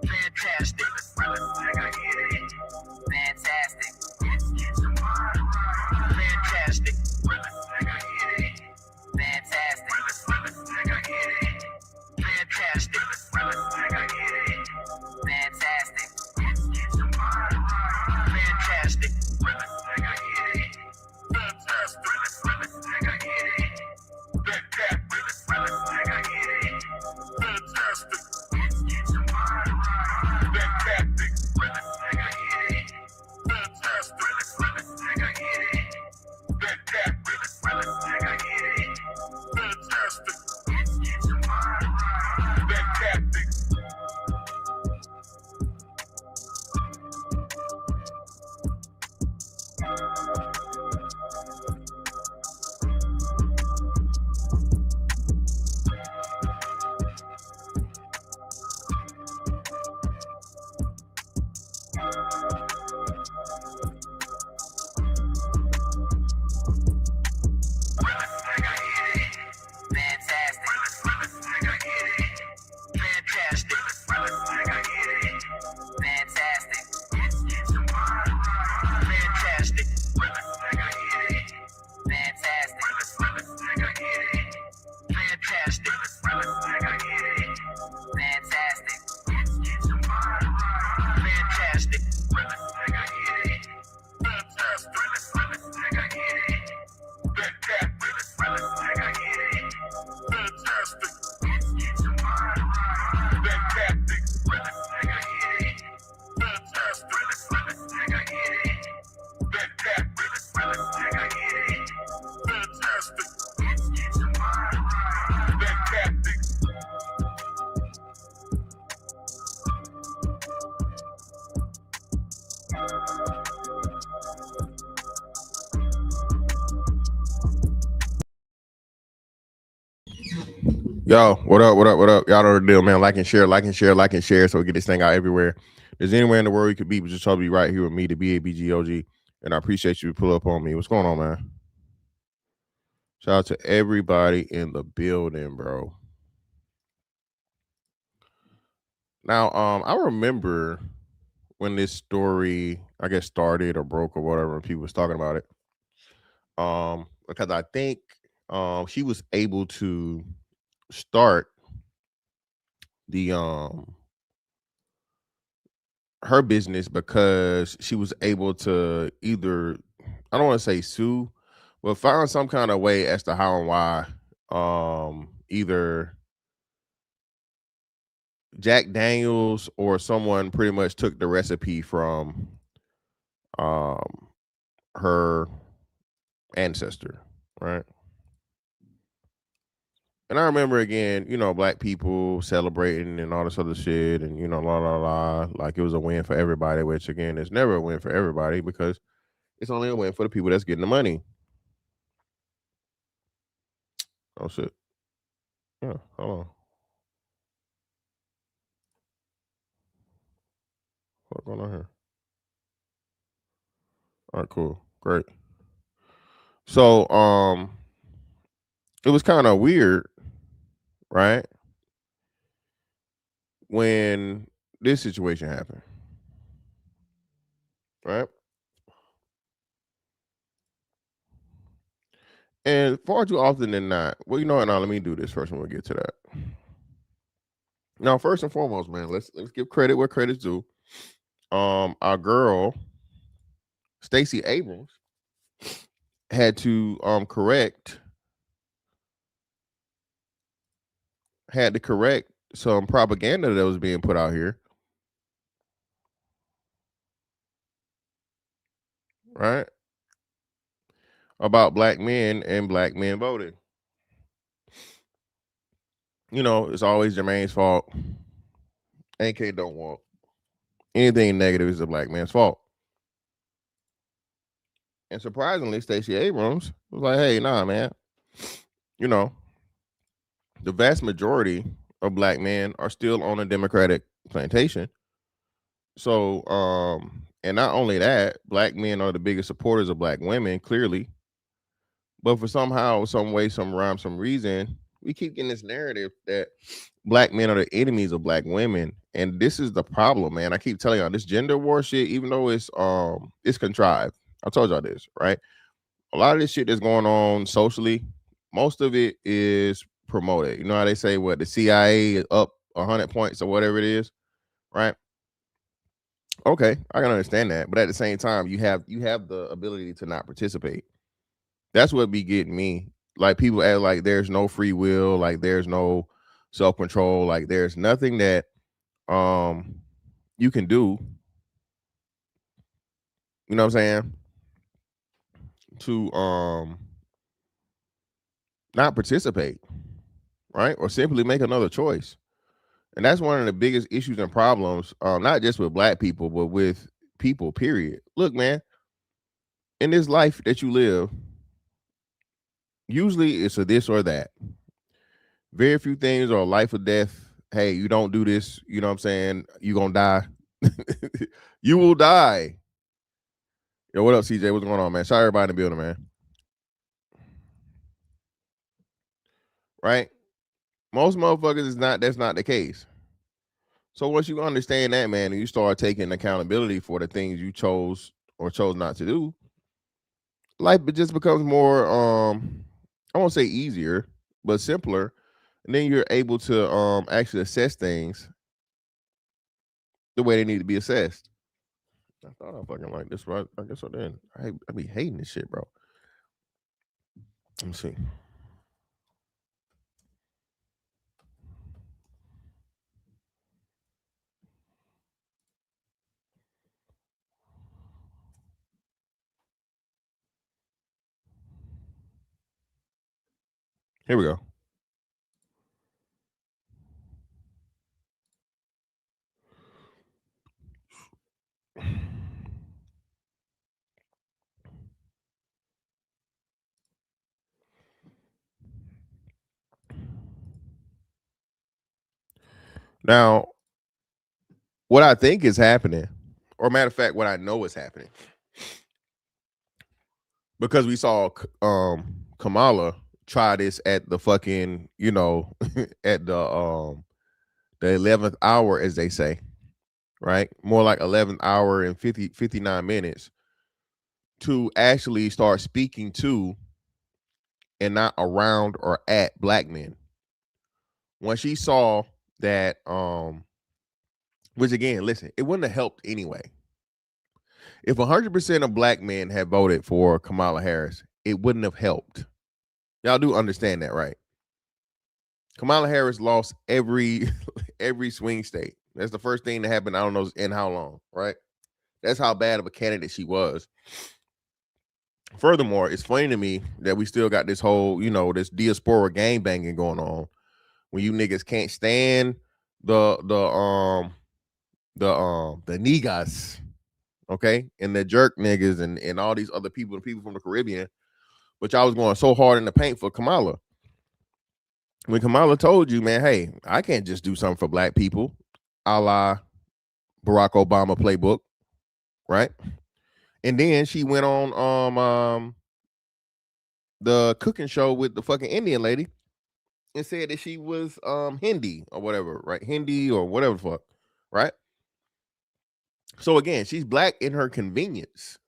Fantastic. Fantastic. Fantastic. Fantastic. Fantastic. Fantastic. Yo, what up? What up? What up? Y'all know the deal, man. Like and share, like and share, like and share, so we get this thing out everywhere. There's anywhere in the world you could be, but just try to be right here with me, the BABGOG. And I appreciate you to pull up on me. What's going on, man? Shout out to everybody in the building, bro. Now, I remember when this story, I guess, started or broke or whatever, and people was talking about it. Because I think she was able to start the her business because she was able to either, I don't want to say sue, but find some kind of way as to how and why either Jack Daniels or someone pretty much took the recipe from her ancestor, right? And I remember again, black people celebrating and all this other shit, and la la la, like it was a win for everybody. Which again, it's never a win for everybody because it's only a win for the people that's getting the money. Oh shit! Yeah, hold on. What's going on here? All right, cool, great. So, it was kind of weird, right? When this situation happened, right? And far too often than not, well, you know what? Now let me do this first, and we'll get to that. Now, first and foremost, man, let's give credit where credit's due. Our girl, Stacey Abrams, had to correct some propaganda that was being put out here, right? About black men and black men voting. It's always Jermaine's fault. AK don't want anything negative is a black man's fault. And surprisingly, Stacey Abrams was like, hey, nah, man. The vast majority of black men are still on a Democratic plantation. So, and not only that, black men are the biggest supporters of black women, clearly. But for somehow, some way, some rhyme, some reason, we keep getting this narrative that black men are the enemies of black women, and this is the problem, man. I keep telling y'all this gender war shit, even though it's contrived. I told y'all this, right? A lot of this shit that's going on socially, most of it is promoted. You know how they say what the CIA is up 100 points or whatever it is, right? Okay, I can understand that, but at the same time, you have the ability to not participate. That's what be getting me. Like people act like there's no free will, like there's no self control, like there's nothing that um you can do. You know what I'm saying? To not participate, right, or simply make another choice. And that's one of the biggest issues and problems, not just with black people, but with people. Period. Look, man, in this life that you live, usually it's a this or that. Very few things are life or death. Hey, you don't do this, you know what I'm saying? You gonna die. You will die. Yo, what up, CJ? What's going on, man? Sorry, everybody in the building, man. Right? Most motherfuckers is not. That's not the case. So once you understand that, man, and you start taking accountability for the things you chose or chose not to do, life just becomes more. I won't say easier, but simpler. And then you're able to actually assess things the way they need to be assessed. I thought I fucking like this, right? I guess I didn't. I be hating this shit, bro. Let me see. Here we go. Now, what I think is happening, or matter of fact, what I know is happening, because we saw Kamala try this at the fucking, at the 11th hour, as they say, right? More like 11th hour and 59 minutes to actually start speaking to and not around or at black men. When she saw that, which again, listen, it wouldn't have helped anyway. If 100% of black men had voted for Kamala Harris, it wouldn't have helped. Y'all do understand that, right? Kamala Harris lost every every swing state. That's the first thing that happened. I don't know in how long, right? That's how bad of a candidate she was. Furthermore, it's funny to me that we still got this whole, this diaspora gang banging going on when you niggas can't stand the niggas, okay, and the jerk niggas and all these other people, the people from the Caribbean, but y'all was going so hard in the paint for Kamala. When Kamala told you, man, hey, I can't just do something for black people, a la Barack Obama playbook, right? And then she went on the cooking show with the fucking Indian lady and said that she was Hindi or whatever, right? Hindi or whatever the fuck, right? So again, she's black in her convenience.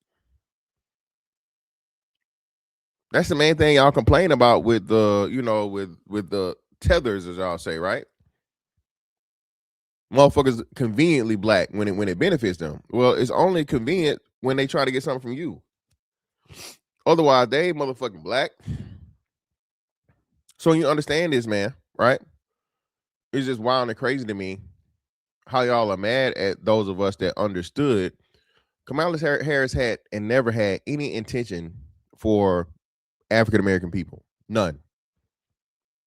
That's the main thing y'all complain about with the, with the tethers, as y'all say, right? Motherfuckers conveniently black when it benefits them. Well, it's only convenient when they try to get something from you. Otherwise, they ain't motherfucking black. So you understand this, man, right? It's just wild and crazy to me how y'all are mad at those of us that understood Kamala Harris had and never had any intention for African American people. None.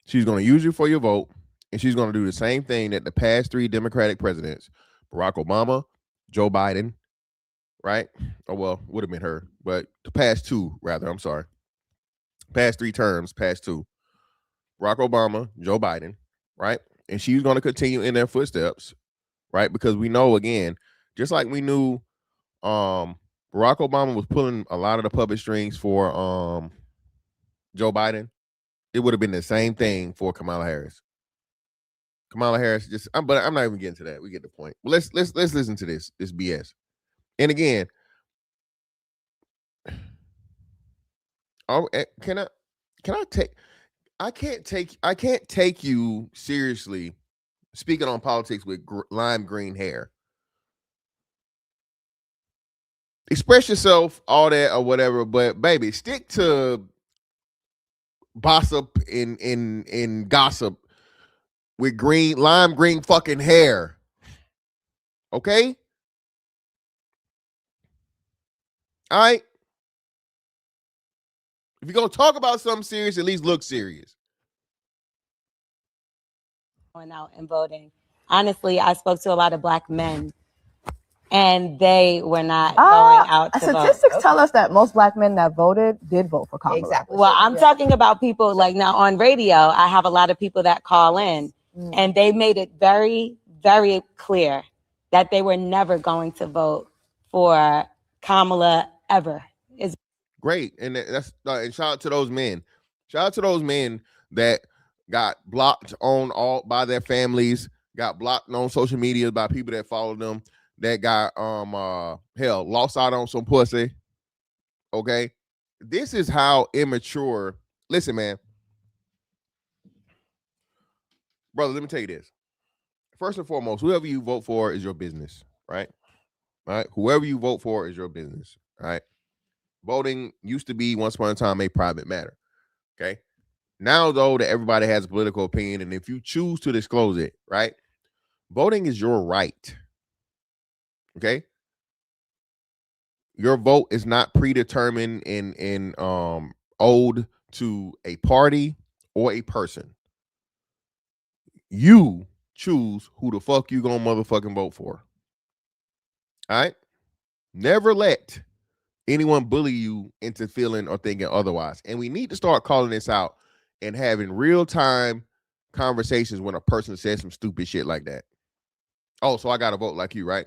She's going to use you for your vote, and she's going to do the same thing that the past three Democratic presidents, Barack Obama, Joe Biden, right? Oh, well, would have been her, but the past two, rather, I'm sorry. Past three terms, past two. Barack Obama, Joe Biden, right? And she's going to continue in their footsteps, right? Because we know, again, just like we knew Barack Obama was pulling a lot of the puppet strings for Joe Biden, it would have been the same thing for Kamala Harris. Kamala Harris but I'm not even getting to that. We get the point. Well, let's listen to this BS. And again, can I take? I can't take you seriously speaking on politics with lime green hair. Express yourself, all that or whatever, but baby, stick to gossip in gossip with lime green fucking hair. Okay? All right? If you're gonna talk about something serious, at least look serious. Going out and voting. Honestly, I spoke to a lot of Black men, and they were not going out to statistics vote. tell us that most Black men that voted did vote for Kamala. Exactly. Well, I'm talking about people like now on radio. I have a lot of people that call in, and they made it very, very clear that they were never going to vote for Kamala ever. Great, and and shout out to those men. Shout out to those men that got blocked on all by their families, got blocked on social media by people that followed them, that got hell lost out on some pussy. Okay, this is how immature. Listen, man, brother. Let me tell you this. First and foremost, whoever you vote for is your business, right? All right. Whoever you vote for is your business. All right. Voting used to be once upon a time a private matter. Okay. Now, though, that everybody has a political opinion, and if you choose to disclose it, right, voting is your right. Okay. Your vote is not predetermined and owed to a party or a person. You choose who the fuck you gonna motherfucking vote for. All right. Never let anyone bully you into feeling or thinking otherwise. And we need to start calling this out and having real-time conversations when a person says some stupid shit like that. Oh, so I got to vote like you, right?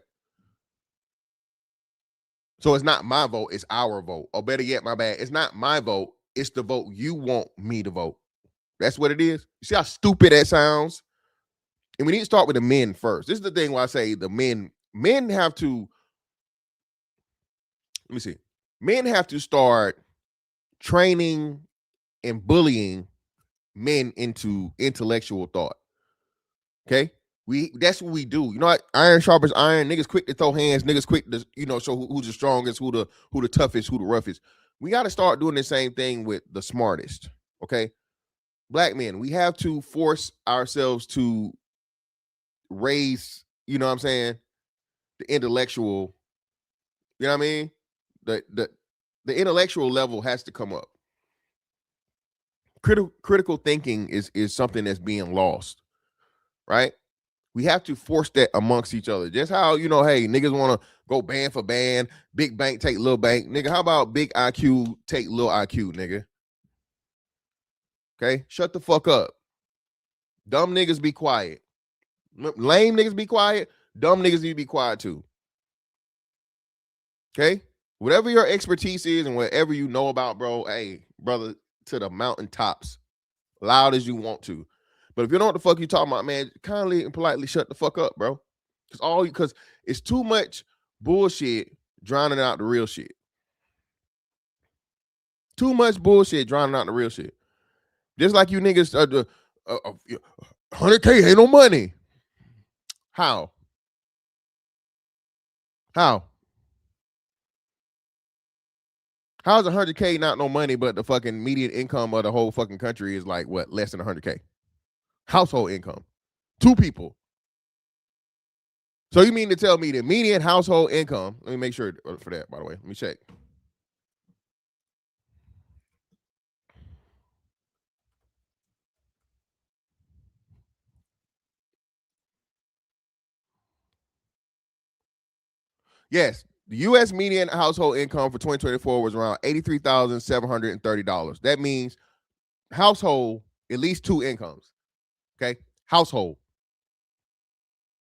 So it's not my vote, it's our vote. Or better yet, my bad, it's not my vote, it's the vote you want me to vote. That's what it is. You see how stupid that sounds? And we need to start with the men first. This is the thing why I say the men have to, let me see. Men have to start training and bullying men into intellectual thought. Okay? That's what we do. You know what? Iron sharpens iron. Niggas quick to throw hands. Niggas quick to, show who's the strongest, who the toughest, who the roughest. We got to start doing the same thing with the smartest. Okay? Black men, we have to force ourselves to raise, you know what I'm saying, the intellectual, you know what I mean? The intellectual level has to come up. Critical thinking is something that's being lost, right? We have to force that amongst each other. Just how, hey, niggas want to go band for band, big bank take little bank. Nigga, how about big IQ take little IQ, nigga? Okay? Shut the fuck up. Dumb niggas be quiet. Lame niggas be quiet. Dumb niggas need to be quiet too. Okay? Whatever your expertise is and whatever you know about, bro, hey, brother, to the mountaintops, loud as you want to. But if you know what the fuck you talking about, man, kindly and politely shut the fuck up, bro. Because it's too much bullshit drowning out the real shit. Too much bullshit drowning out the real shit. Just like you niggas, 100K ain't no money. How? How's 100K not no money, but the fucking median income of the whole fucking country is like what, less than 100K? Household income. 2 people. So you mean to tell me the median household income, let me make sure for that, by the way. Let me check. Yes, the U.S. median household income for 2024 was around $83,730. That means household, at least 2 incomes. Okay? Household.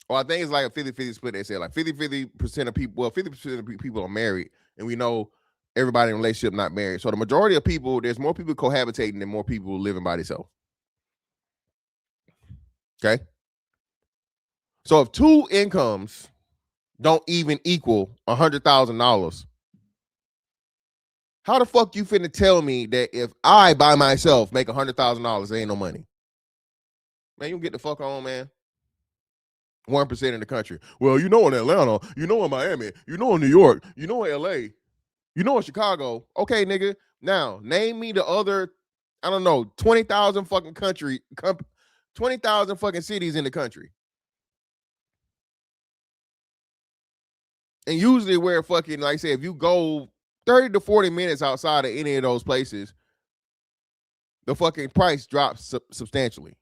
Or I think it's like a 50-50 split. They said like 50% of people, well, 50% of people are married. And we know everybody in a relationship not married. So the majority of people, there's more people cohabitating than more people living by themselves. Okay. So if two incomes don't even equal $100,000, how the fuck you finna tell me that if I by myself make $100,000, there ain't no money? Man, you get the fuck on, man. 1% in the country. Well, you know in Atlanta, you know in Miami, you know in New York, you know in LA, you know in Chicago. Okay, nigga. Now, name me the other, I don't know, 20,000 fucking 20,000 fucking cities in the country. And usually where fucking, like I said, if you go 30 to 40 minutes outside of any of those places, the fucking price drops substantially.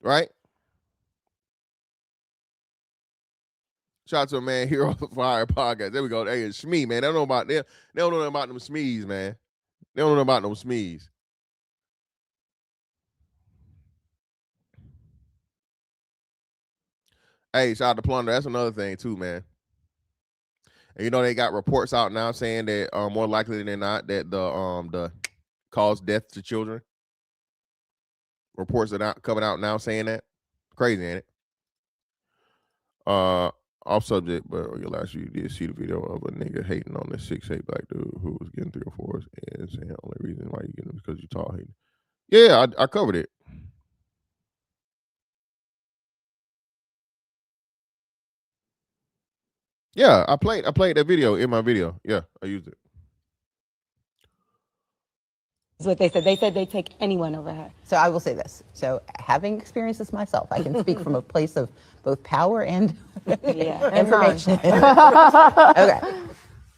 Right? Shout out to a man, Hero of Fire podcast. There we go. Hey, it's Shmee, man. They don't know about them. They don't know about them Smees, man. They don't know about them Smees. Hey, shout out to Plunder. That's another thing too, man. And you know they got reports out now saying that more likely than not that the cause death to children. Reports are not coming out now saying that. Crazy, ain't it? Off subject, but last you did see the video of a nigga hating on this 6'8" black dude who was getting 3 or 4s and saying the only reason why you getting them is because you tall hating. Yeah, I covered it. Yeah, I played that video in my video. Yeah, I used it. That's what they said. They said they take anyone over her. So I will say this. So having experienced this myself, I can speak from a place of both power and information. Okay.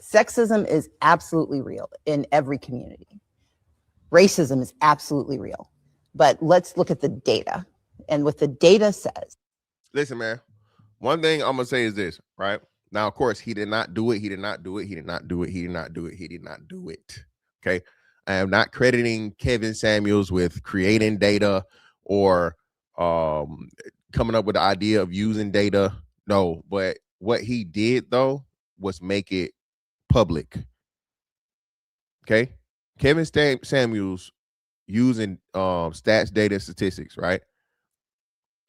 Sexism is absolutely real in every community. Racism is absolutely real. But let's look at the data and what the data says. Listen, man, one thing I'm going to say is this, right? Now, of course, he did not do it. He did not do it. He did not do it. He did not do it. He did not do it. Okay. I am not crediting Kevin Samuels with creating data or coming up with the idea of using data. No, but what he did, though, was make it public. Okay. Kevin Samuels using stats, data, statistics, right?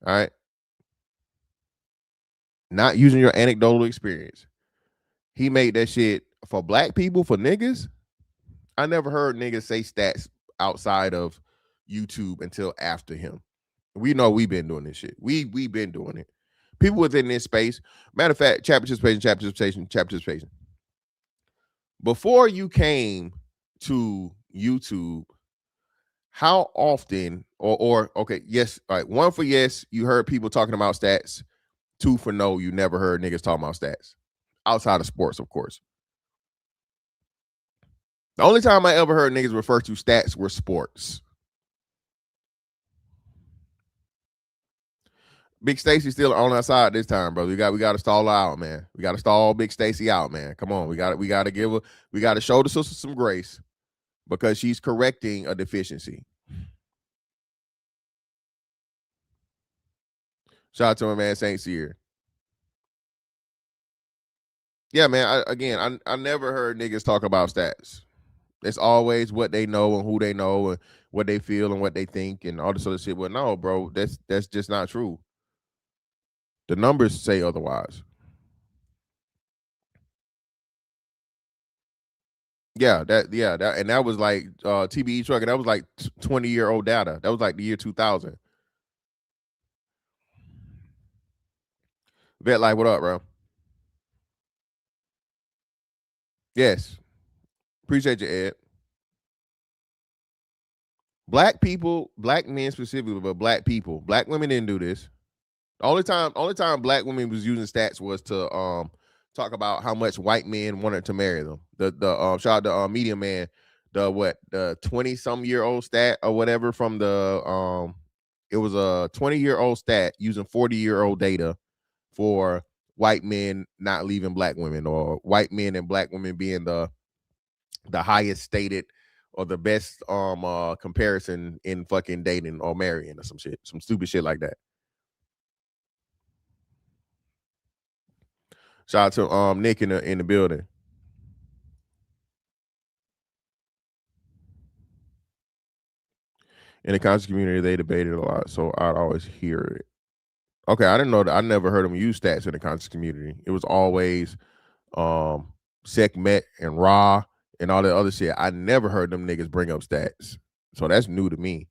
All right. Not using your anecdotal experience. He made that shit for black people, for niggas. I never heard niggas say stats outside of YouTube until after him. We know we've been doing this shit. We've been doing it. People within this space. Matter of fact, chat participation. Before you came to YouTube, how often or okay, yes, all right, 1 for yes, you heard people talking about stats. 2 for no, you never heard niggas talking about stats. Outside of sports, of course. The only time I ever heard niggas refer to stats were sports. Big Stacy still on our side this time, bro. We got to stall her out, man. We got to stall Big Stacy out, man. Come on, we got to show the sister some grace because she's correcting a deficiency. Shout out to my man Saint Cyr. Yeah, man. I never heard niggas talk about stats. It's always what they know and who they know and what they feel and what they think and all this other shit. Well, no, bro, that's just not true. The numbers say otherwise. Yeah, that was like TBE truck, and that was like 20-year-old data. That was like the year 2000. Vet Life, what up, bro? Yes. Appreciate you, Ed. Black people, black men specifically, but black people, black women didn't do this. The only time black women was using stats was to talk about how much white men wanted to marry them. The shout out to Media Man, the 20-some-year-old stat or whatever from the it was a 20-year-old stat using 40-year-old data for white men not leaving black women, or white men and black women being the highest stated or the best comparison in fucking dating or marrying or some shit, some stupid shit like that. Shout out to Nick in the building. In the conscious community, they debated a lot, so I'd always hear it. Okay, I didn't know that. I never heard them use stats in the conscious community. It was always Sekhmet and Ra and all that other shit. I never heard them niggas bring up stats. So that's new to me.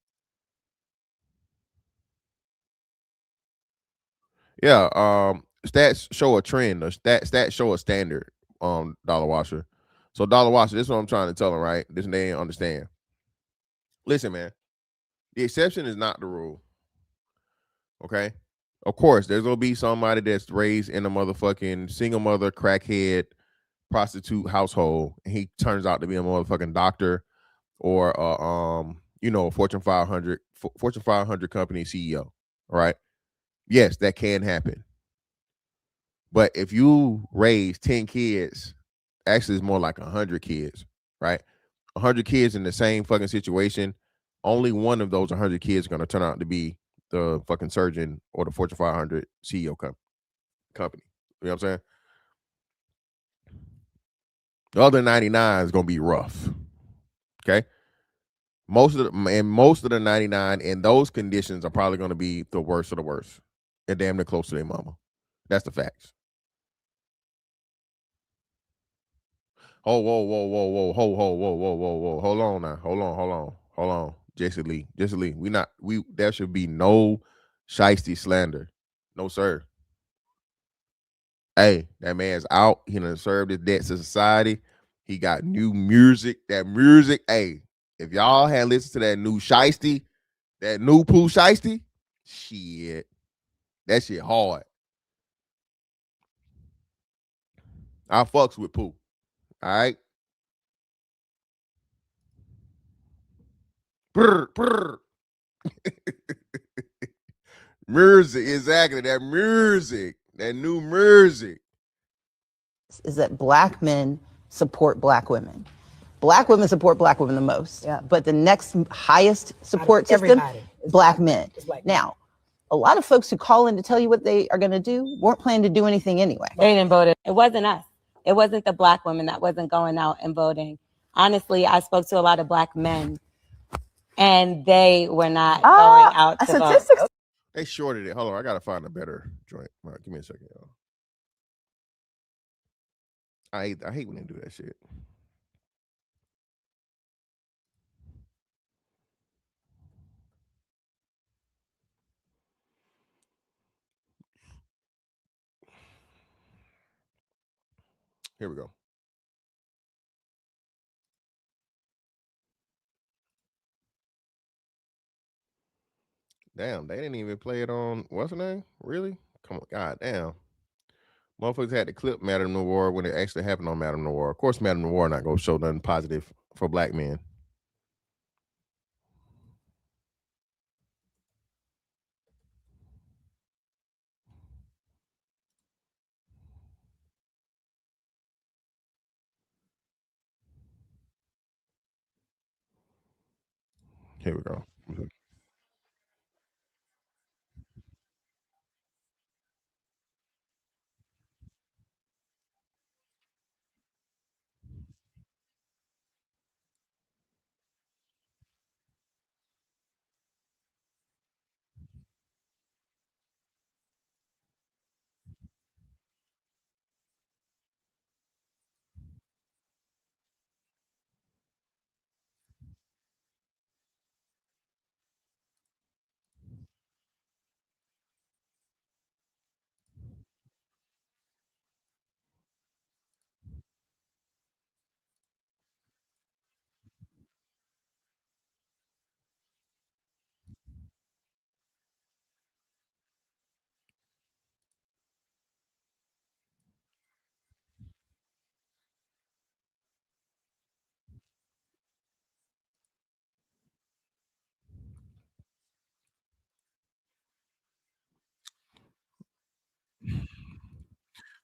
Yeah, stats show a trend. Stats show a standard, Dollar Washer. So Dollar Washer, this is what I'm trying to tell them, right? This they ain't understand. Listen, man. The exception is not the rule. Okay? Of course, there's gonna be somebody that's raised in a motherfucking single mother, crackhead, prostitute household, and he turns out to be a motherfucking doctor or a Fortune 500 company CEO. All right. Yes, that can happen. But if you raise 10 kids, actually it's more like 100 kids, right? 100 kids in the same fucking situation, only one of those 100 kids are going to turn out to be the fucking surgeon or the Fortune 500 CEO company. You know what I'm saying? The other 99 is going to be rough. Okay? Most of the 99 in those conditions are probably going to be the worst of the worst. And damn near close to their mama. That's the facts. Oh, whoa. Hold on now. Hold on. Jesse Lee. There should be no shiesty slander. No, sir. Hey, that man's out. He done served his debt to society. He got new music. That music, hey, if y'all had listened to that new shiesty, that new Pooh shiesty, shit. That shit hard. I fucks with Pooh. All right. Brr. Music, exactly. That music. That new music. Is that black men support black women. Black women support black women the most. Yeah. But the next highest support system, black men. Now, a lot of folks who call in to tell you what they are going to do weren't planning to do anything anyway. They didn't vote. It wasn't us. It wasn't the black women that wasn't going out and voting. Honestly, I spoke to a lot of black men, and they were not going out to vote. They shorted it. Hold on, I gotta find a better joint. All right, give me a second, y'all. I hate when they do that shit. Here we go. Damn, they didn't even play it on what's the name? Really? Come on, god damn. Motherfuckers had to clip Madame Noir when it actually happened on Madame Noir. Of course, Madame Noir not gonna show nothing positive for black men. Here we go.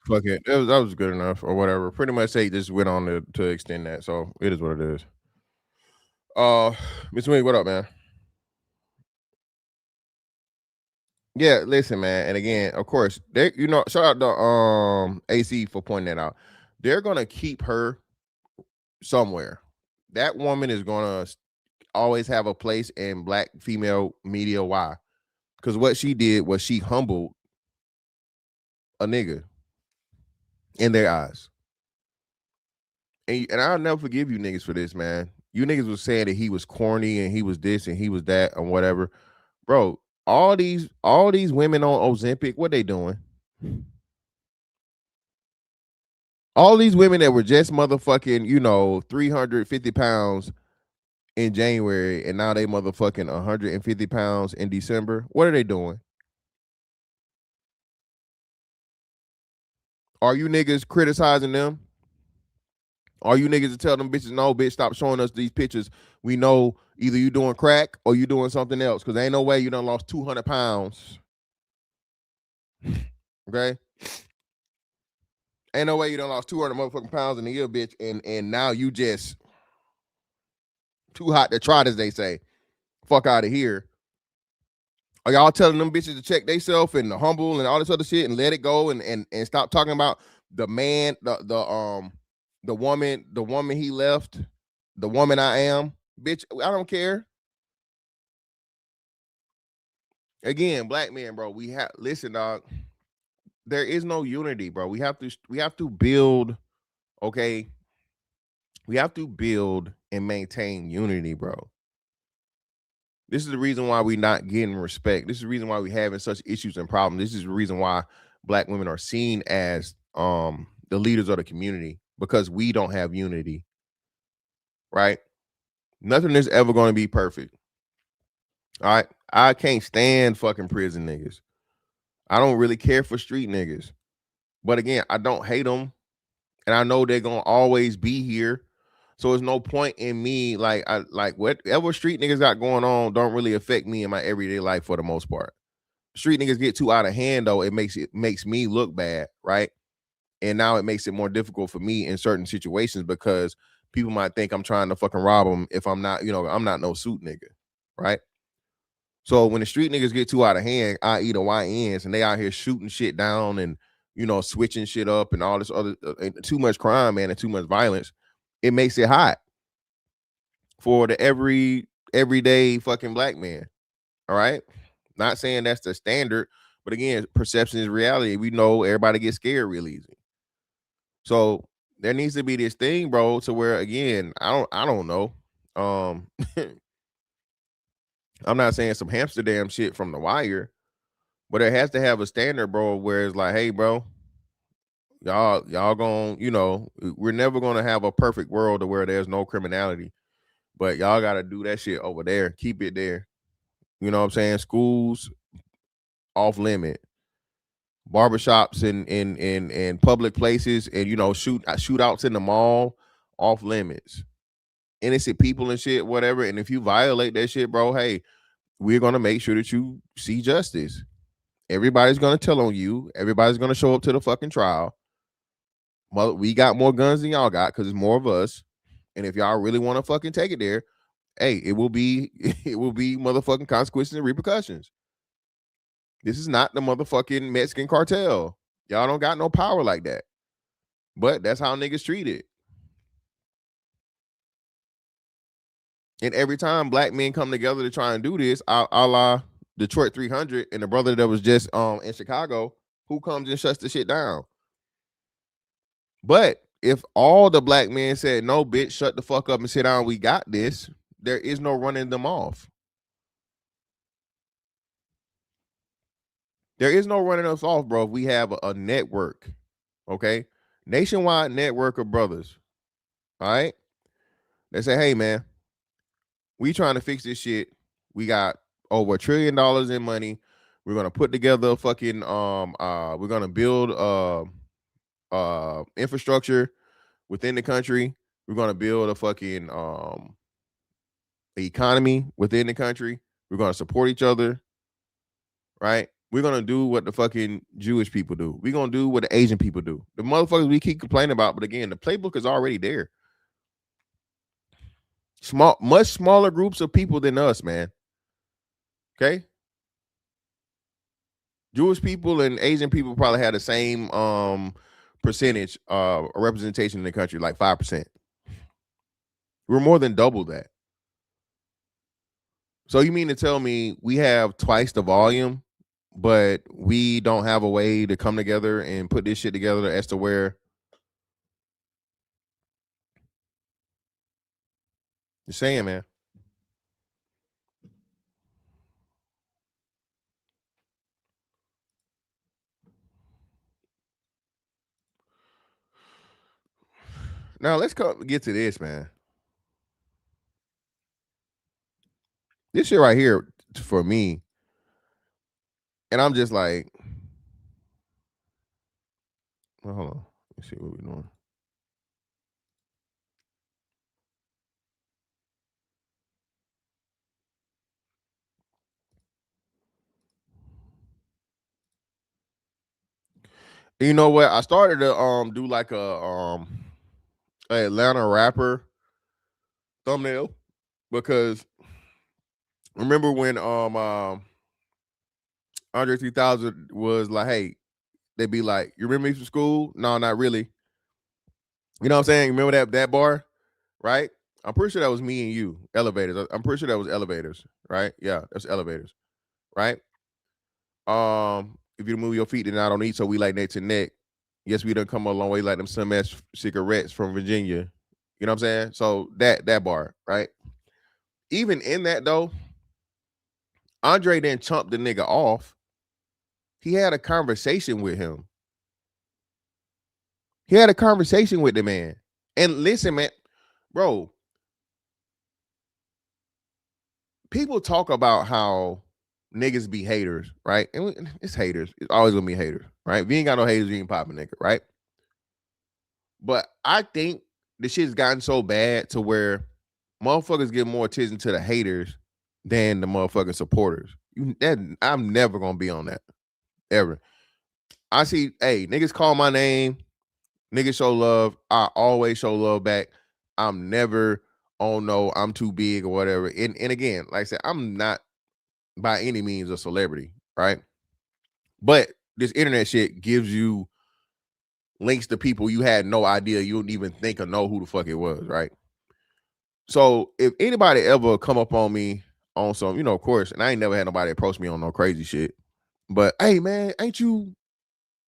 Fuck it. That was good enough or whatever. Pretty much they just went on to extend that. So it is what it is. Miss Wing, what up, man? Yeah, listen, man. And again, of course, they shout out to AC for pointing that out. They're gonna keep her somewhere. That woman is gonna always have a place in black female media. Why? Because what she did was she humbled a nigga in their eyes. And I'll never forgive you niggas for this, man. You niggas was saying that he was corny and he was this and he was that and whatever. Bro, all these women on Ozempic, what they doing? All these women that were just motherfucking, 350 pounds in January and now they motherfucking 150 pounds in December. What are they doing? Are you niggas criticizing them? Are you niggas to tell them bitches, no, bitch, stop showing us these pictures? We know either you doing crack or you doing something else because ain't no way you done lost 200 pounds. Okay? Ain't no way you done lost 200 motherfucking pounds in a year, bitch, and now you just too hot to trot, as they say. Fuck out of here. Are y'all telling them bitches to check theyself and the humble and all this other shit and let it go and stop talking about the man, the woman he left, the woman I am? Bitch, I don't care. Again, black men, bro, listen, dog. There is no unity, bro. We have to build, okay? We have to build and maintain unity, bro. This is the reason why we're not getting respect. This is the reason why we're having such issues and problems. This is the reason why black women are seen as the leaders of the community, because we don't have unity, right? Nothing is ever going to be perfect. All right. I can't stand fucking prison niggas. I don't really care for street niggas. But again, I don't hate them. And I know they're going to always be here. So there's no point in me, like whatever street niggas got going on don't really affect me in my everyday life for the most part. Street niggas get too out of hand though, it makes me look bad, right? And now it makes it more difficult for me in certain situations because people might think I'm trying to fucking rob them if I'm not, I'm not no suit nigga, right? So when the street niggas get too out of hand, i.e. the YNs, and they out here shooting shit down and switching shit up and all this other too much crime, man, and too much violence, it makes it hot for the everyday fucking black man. All right. Not saying that's the standard, but again, perception is reality. We know everybody gets scared real easy. So there needs to be this thing, bro, to where again, I don't know. I'm not saying some Amsterdam shit from The Wire, but it has to have a standard, bro, where it's like, hey, bro, y'all gonna, we're never gonna have a perfect world to where there's no criminality, but y'all gotta do that shit over there. Keep it there. You know what I'm saying? Schools off limit, barbershops and public places, and shootouts in the mall off limits. Innocent people and shit, whatever. And if you violate that shit, bro, hey, we're gonna make sure that you see justice. Everybody's gonna tell on you. Everybody's gonna show up to the fucking trial. Well, we got more guns than y'all got because it's more of us. And if y'all really want to fucking take it there, hey, it will be motherfucking consequences and repercussions. This is not the motherfucking Mexican cartel. Y'all don't got no power like that. But that's how niggas treat it. And every time black men come together to try and do this, a la Detroit 300 and the brother that was just in Chicago, who comes and shuts the shit down? But if all the black men said, no, bitch, shut the fuck up and sit down, we got this, there is no running them off. There is no running us off, bro. We have a network, okay? Nationwide network of brothers, all right? They say, hey, man, we trying to fix this shit. We got over $1 trillion in money. We're going to put together a fucking, we're going to build infrastructure within the country. We're going to build a fucking economy within the country. We're going to support each other, right? We're going to do what the fucking Jewish people do. We're going to do what the Asian people do. The motherfuckers we keep complaining about, but again, the playbook is already there. Much smaller groups of people than us, man. Okay? Jewish people and Asian people probably had the same percentage representation in the country, like 5%. We're more than double that. So you mean to tell me we have twice the volume, but we don't have a way to come together and put this shit together as to where you're saying, man. Now let's get to this, man. This shit right here for me, and I'm just like, well, hold on. Let's see what we're doing. You know what? I started to do like a Atlanta rapper thumbnail because remember when Andre 3000 was like, hey, they'd be like, you remember me from school? No, not really. You know what I'm saying? Remember that bar? Right? I'm pretty sure that was me and you. Elevators. I'm pretty sure that was Elevators, right? Yeah, that's Elevators, right? If you move your feet, then I don't eat, so we like neck to neck. Yes, we done come a long way like them some ass cigarettes from Virginia. You know what I'm saying? So that bar, right? Even in that though, Andre didn't chump the nigga off. He had a conversation with him. He had a conversation with the man. And listen, man, bro, people talk about how niggas be haters, right? And it's haters. It's always gonna be haters, right? If you ain't got no haters, you ain't popping, nigga, right? But I think the shit's gotten so bad to where motherfuckers give more attention to the haters than the motherfucking supporters. I'm never gonna be on that. Ever. I see, hey, niggas call my name, niggas show love. I always show love back. I'm never, oh no, I'm too big or whatever. And again, like I said, I'm not by any means a celebrity, right? But this internet shit gives you links to people you had no idea, you wouldn't even think or know who the fuck it was, right? So if anybody ever come up on me on some, of course, and I ain't never had nobody approach me on no crazy shit, but hey man, ain't you?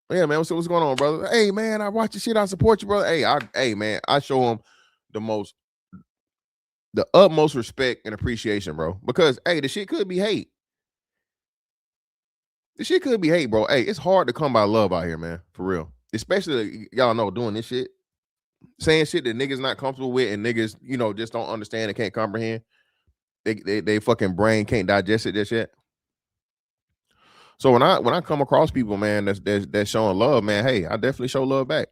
Yeah, man, what's going on, brother? Hey man, I watch your shit, I support you, brother. Hey man, I show them the utmost respect and appreciation, bro. Because hey, the shit could be hate. The shit could be hate, bro. Hey, it's hard to come by love out here, man. For real. Especially y'all know doing this shit. Saying shit that niggas not comfortable with and niggas, just don't understand and can't comprehend. They fucking brain can't digest it, that shit. So when I come across people, man, that's showing love, man, hey, I definitely show love back.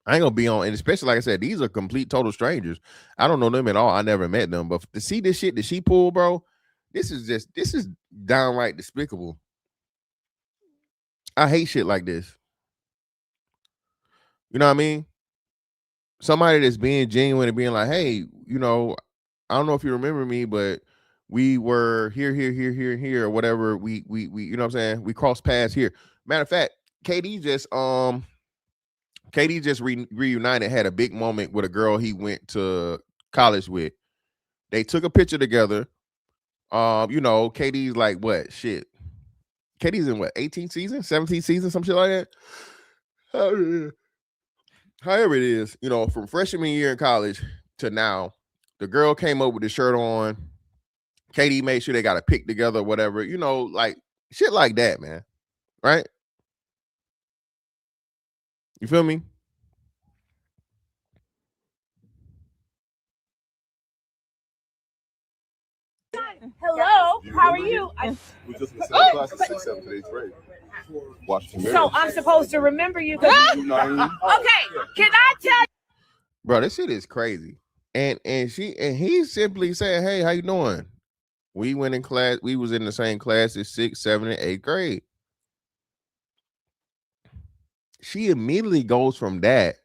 I ain't gonna be on, and especially like I said, these are complete total strangers. I don't know them at all. I never met them, but to see this shit that she pulled, bro, this is downright despicable. I hate shit like this. You know what I mean? Somebody that's being genuine and being like, hey, I don't know if you remember me, but we were here, or whatever. We you know what I'm saying? We crossed paths here. Matter of fact, KD just reunited, had a big moment with a girl he went to college with. They took a picture together. KD's like what? Shit. KD's in what? 18th season, 17th season, some shit like that. However it is, from freshman year in college to now, the girl came up with the shirt on. KD made sure they got a pic together, whatever, like shit like that, man. Right? You feel me? Hello, how are you? We just in the same class in 6th, 7th, 8th grade. So I'm supposed to remember you. Okay, can I tell you? Bro, this shit is crazy. And he simply said, hey, how you doing? We went in class, we was in the same class as 6th, 7th, and 8th grade. She immediately goes from that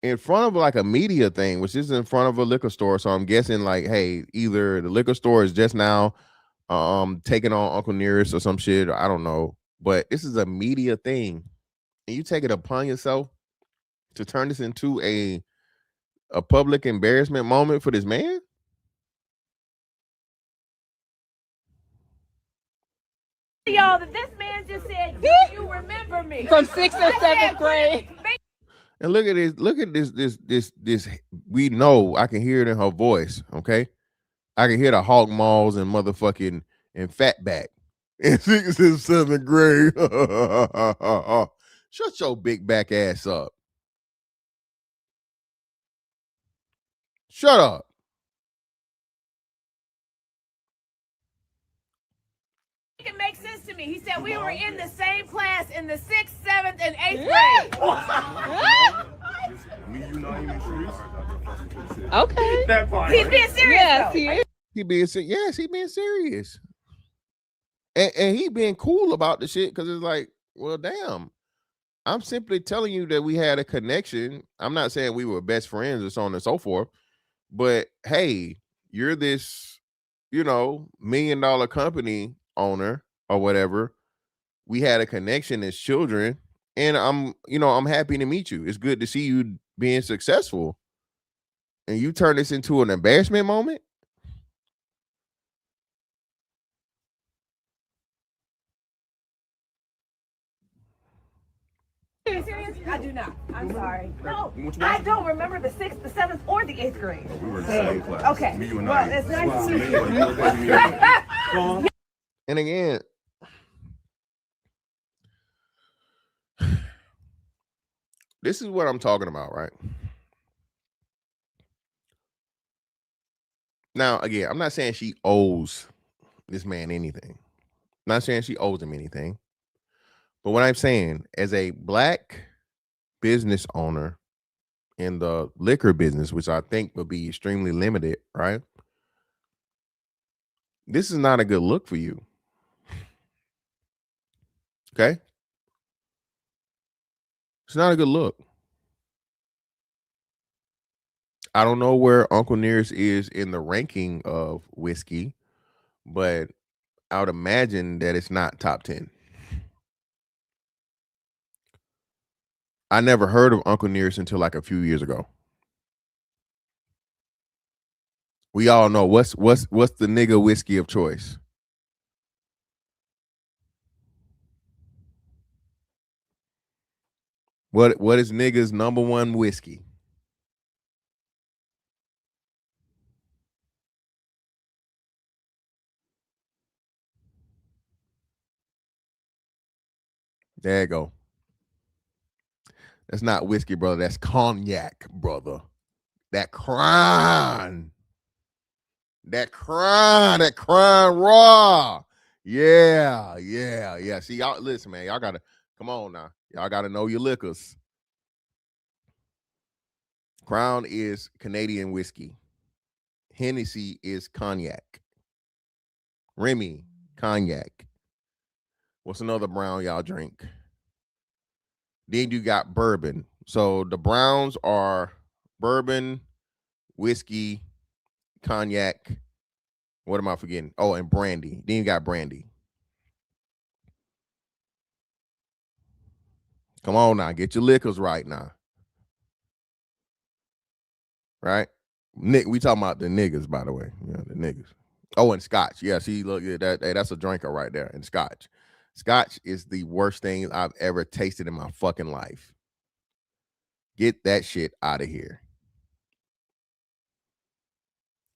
in front of like a media thing, which is in front of a liquor store. So I'm guessing like, hey, either the liquor store is just now taking on Uncle Nearest or some shit. I don't know, but this is a media thing, and you take it upon yourself to turn this into a public embarrassment moment for this man. Y'all, that this man just said, "Do you remember me?" From 6th or 7th grade. And look at this. Look at this. We know. I can hear it in her voice. Okay, I can hear the hawk maws and motherfucking and fatback in 6th and 7th grade. Shut your big back ass up. Shut up. It makes sense to me. He said we were in the same class in the 6th, 7th, and 8th grade. Okay. He's being serious. Yes, though. he is. He being serious. Yes, he being serious. And he being cool about the shit because it's like, well, damn. I'm simply telling you that we had a connection. I'm not saying we were best friends or so on and so forth, but hey, you're this, $1 million company owner or whatever. We had a connection as children, and I'm happy to meet you. It's good to see you being successful. And you turn this into an embarrassment moment? Are you serious? I do not. I'm sorry. No, I don't remember the 6th, the 7th, or the 8th grade. We were in the same class. Okay. Me, you, and Well, I. it's nice to meet you. And again, this is what I'm talking about, right? Now, again, I'm not saying she owes this man anything. I'm not saying she owes him anything. But what I'm saying, as a black business owner in the liquor business, which I think will be extremely limited, right? This is not a good look for you. Okay? It's not a good look. I don't know where Uncle Nearest is in the ranking of whiskey, but I would imagine that it's not top 10. I never heard of Uncle Nearest until like a few years ago. We all know what's the nigga whiskey of choice. What is nigga's number one whiskey? There you go. That's not whiskey, brother. That's cognac, brother. That Crown. That Crown raw. Yeah. See, y'all, listen, man. Y'all gotta come on now. Y'all gotta know your liquors. Crown is Canadian whiskey. Hennessy is cognac. Remy, cognac. What's another brown y'all drink? Then you got bourbon. So the browns are bourbon, whiskey, cognac. What am I forgetting? Oh, and brandy. Then you got brandy. Come on now, get your liquors right now. Right? Nick, we talking about the niggas, by the way. Yeah, the niggas. Oh, and scotch. Yeah, see, look, that's a drinker right there. And scotch. Scotch is the worst thing I've ever tasted in my fucking life. Get that shit out of here.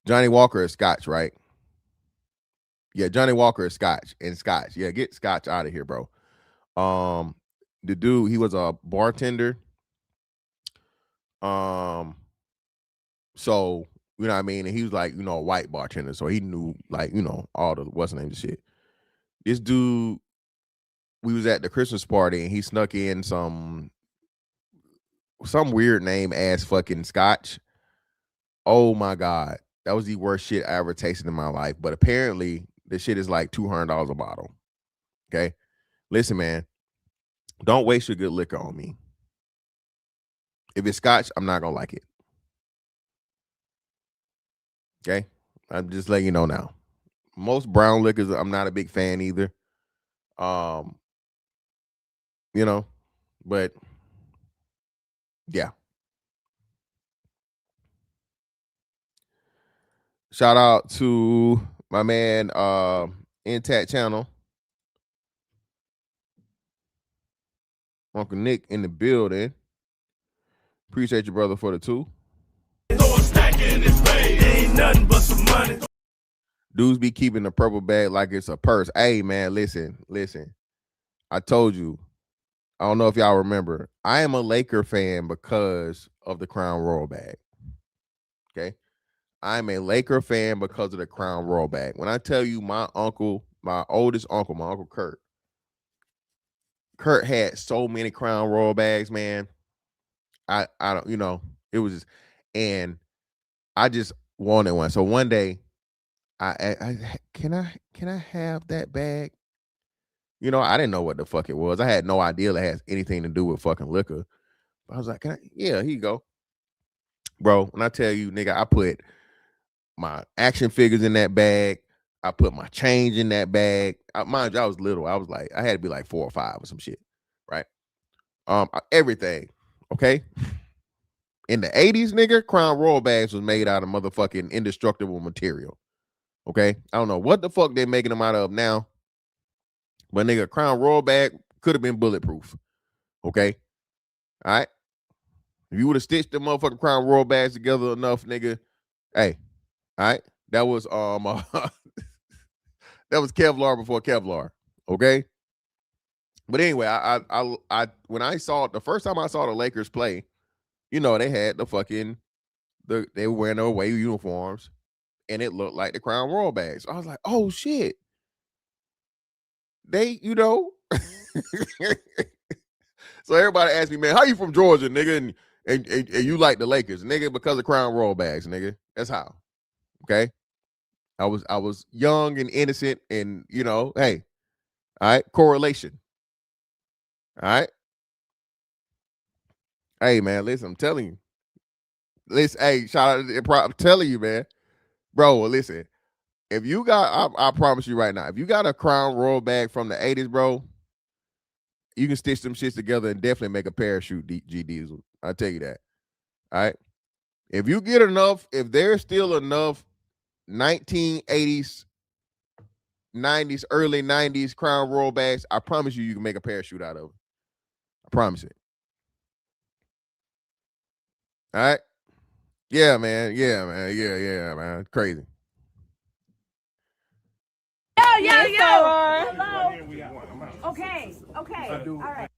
Johnny Walker is scotch, right? Yeah, Johnny Walker is scotch and scotch. Yeah, get scotch out of here, bro. The dude, he was a bartender. So, you know what I mean? And he was like, a white bartender. So he knew, like, all the what's the name of shit. This dude, we was at the Christmas party and he snuck in some weird name ass fucking scotch. Oh my God. That was the worst shit I ever tasted in my life. But apparently this shit is like $200 a bottle. Okay. Listen, man, don't waste your good liquor on me. If it's scotch, I'm not going to like it. Okay. I'm just letting you know now. Most brown liquors, I'm not a big fan either. You know, but yeah. Shout out to my man, Intact Channel, Uncle Nick in the building. Appreciate you, brother, for the 2. Dudes be keeping the purple bag like it's a purse. Hey, man, listen. I told you. I don't know if y'all remember. I am a Laker fan because of the Crown Royal bag. Okay? I'm a Laker fan because of the Crown Royal bag. When I tell you my oldest uncle, my Uncle Kurt had so many Crown Royal bags, man. I don't, it was just, and I just wanted one. So one day, I can I have that bag? I didn't know what the fuck it was. I had no idea it has anything to do with fucking liquor. But I was like, yeah, here you go. Bro, when I tell you, nigga, I put my action figures in that bag. I put my change in that bag. Mind you, I was little. I was like, I had to be like 4 or 5 or some shit, right? Everything, okay? In the 80s, nigga, Crown Royal bags was made out of motherfucking indestructible material, okay? I don't know what the fuck they're making them out of now, but nigga, Crown Royal bag could have been bulletproof, okay? All right? If you would have stitched the motherfucking Crown Royal bags together enough, nigga, hey, all right? That was that was Kevlar before Kevlar, okay? But anyway, I when I saw the first time I saw the Lakers play, they had they were wearing their away uniforms, and it looked like the Crown Royal bags. I was like, oh shit. They, So everybody asked me, man, how you from Georgia, nigga? And you like the Lakers, nigga, because of Crown Royal bags, nigga. That's how. Okay. I was young and innocent, and hey, all right, correlation. All right. Hey man, listen, I'm telling you. Listen, hey, shout out, I'm telling you, man. Bro, listen. If you got, I promise you right now, if you got a Crown Royal bag from the 80s, bro, you can stitch them shits together and definitely make a parachute, G Diesel. I'll tell you that. All right. If you get enough, if there's still enough 1980s, 90s, early 90s Crown Royal bags, I promise you can make a parachute out of it. I promise it. All right. Yeah, man. Yeah, man. Crazy. Yo. Hello. Okay. All right.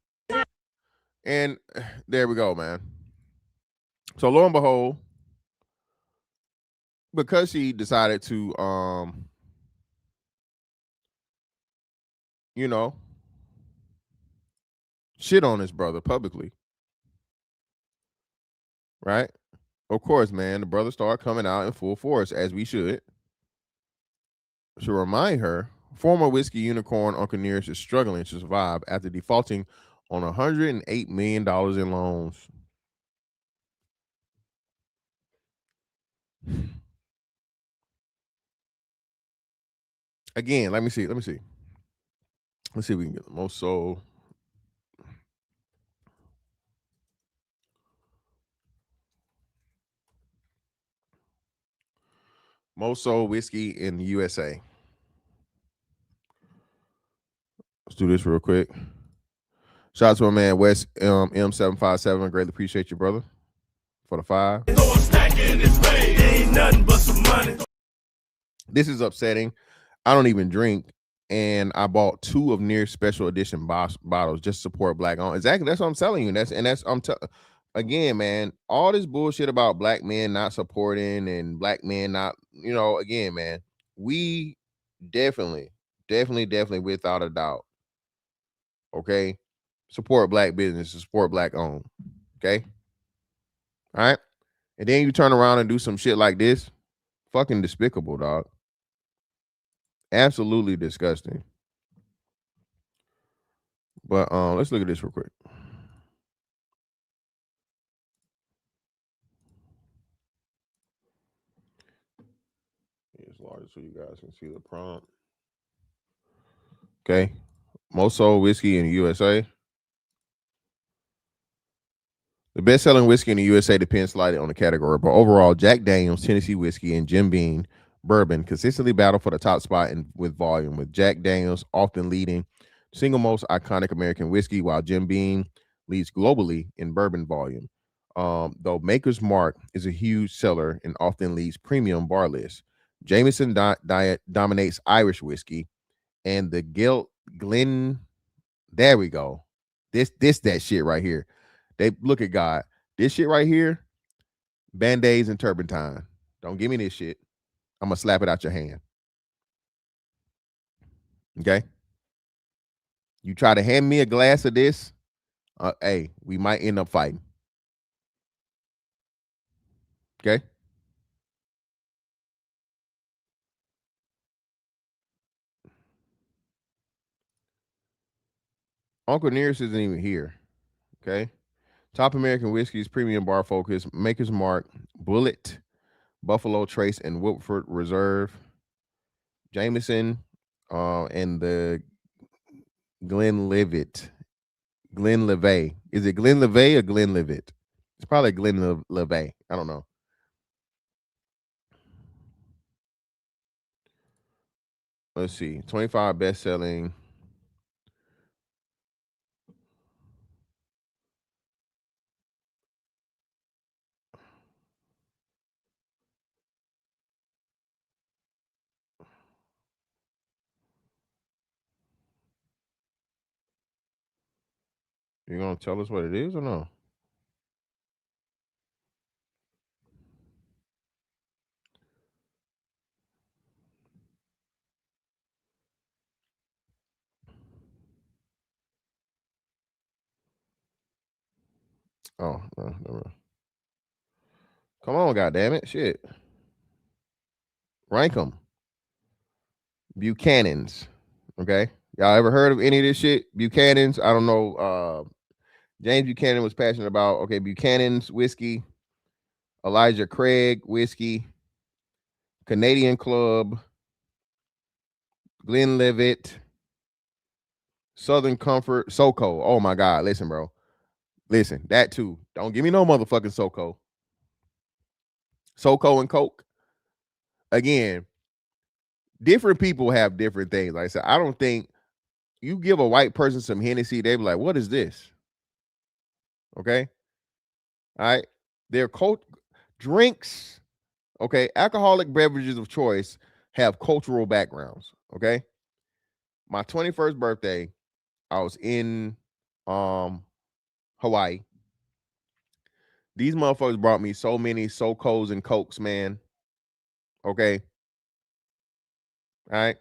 And there we go, man. So lo and behold, because she decided to shit on his brother publicly, right? Of course, man, the brother started coming out in full force, as we should. To remind her, former whiskey unicorn Uncle Nearest is struggling to survive after defaulting on $108 million in loans. Again, let me see. Let's see if we can get the most sold. Most sold whiskey in the USA. Let's do this real quick. Shout out to my man West M757. Greatly appreciate you, brother, for the 5. This is upsetting. I don't even drink, and I bought 2 of Near special edition bottles just to support black owned. Exactly, that's what I'm telling you. Again, man, all this bullshit about black men not supporting and black men not, again, man, we definitely, without a doubt, okay, support black business, support black owned, okay, all right, and then you turn around and do some shit like this, fucking despicable, dog, absolutely disgusting. But let's look at this real quick. As large as so you guys can see the prompt. Okay. Most sold whiskey in the USA. The best-selling whiskey in the USA depends slightly on the category, but overall, Jack Daniel's, Tennessee whiskey, and Jim Beam bourbon consistently battle for the top spot with volume, with Jack Daniel's often leading single most iconic American whiskey, while Jim Beam leads globally in bourbon volume. Though Maker's Mark is a huge seller and often leads premium bar lists, Jameson dominates Irish whiskey, and the Glen. There we go. This that shit right here. They look at God. This shit right here, Band-Aids and turpentine. Don't give me this shit. I'm gonna slap it out your hand. Okay. You try to hand me a glass of this, hey, we might end up fighting. Okay. Uncle Nearest isn't even here. Okay. Top American whiskeys, premium bar focus, Maker's Mark, Bullet, Buffalo Trace, and Woodford Reserve, Jameson, and the Glenlivet. Glenlivet. Is it Glenlivet or Glenlivet? It's probably Glenlivet. I don't know. Let's see. 25 best-selling. You gonna tell us what it is or no? Oh, no. Come on, goddammit. Shit. Rank them. Buchanan's. Okay. Y'all ever heard of any of this shit? Buchanan's. I don't know. James Buchanan was passionate about, okay, Buchanan's whiskey, Elijah Craig whiskey, Canadian Club, Glenlivet, Southern Comfort, SoCo. Oh my God. Listen, bro. Listen, that too. Don't give me no motherfucking SoCo. SoCo and Coke. Again, different people have different things. Like I said, I don't think you give a white person some Hennessy, they be like, what is this? Okay. All right. Their drinks, okay, alcoholic beverages of choice have cultural backgrounds. Okay. My 21st birthday, I was in Hawaii. These motherfuckers brought me so many SoCos and Cokes, man. Okay. All right.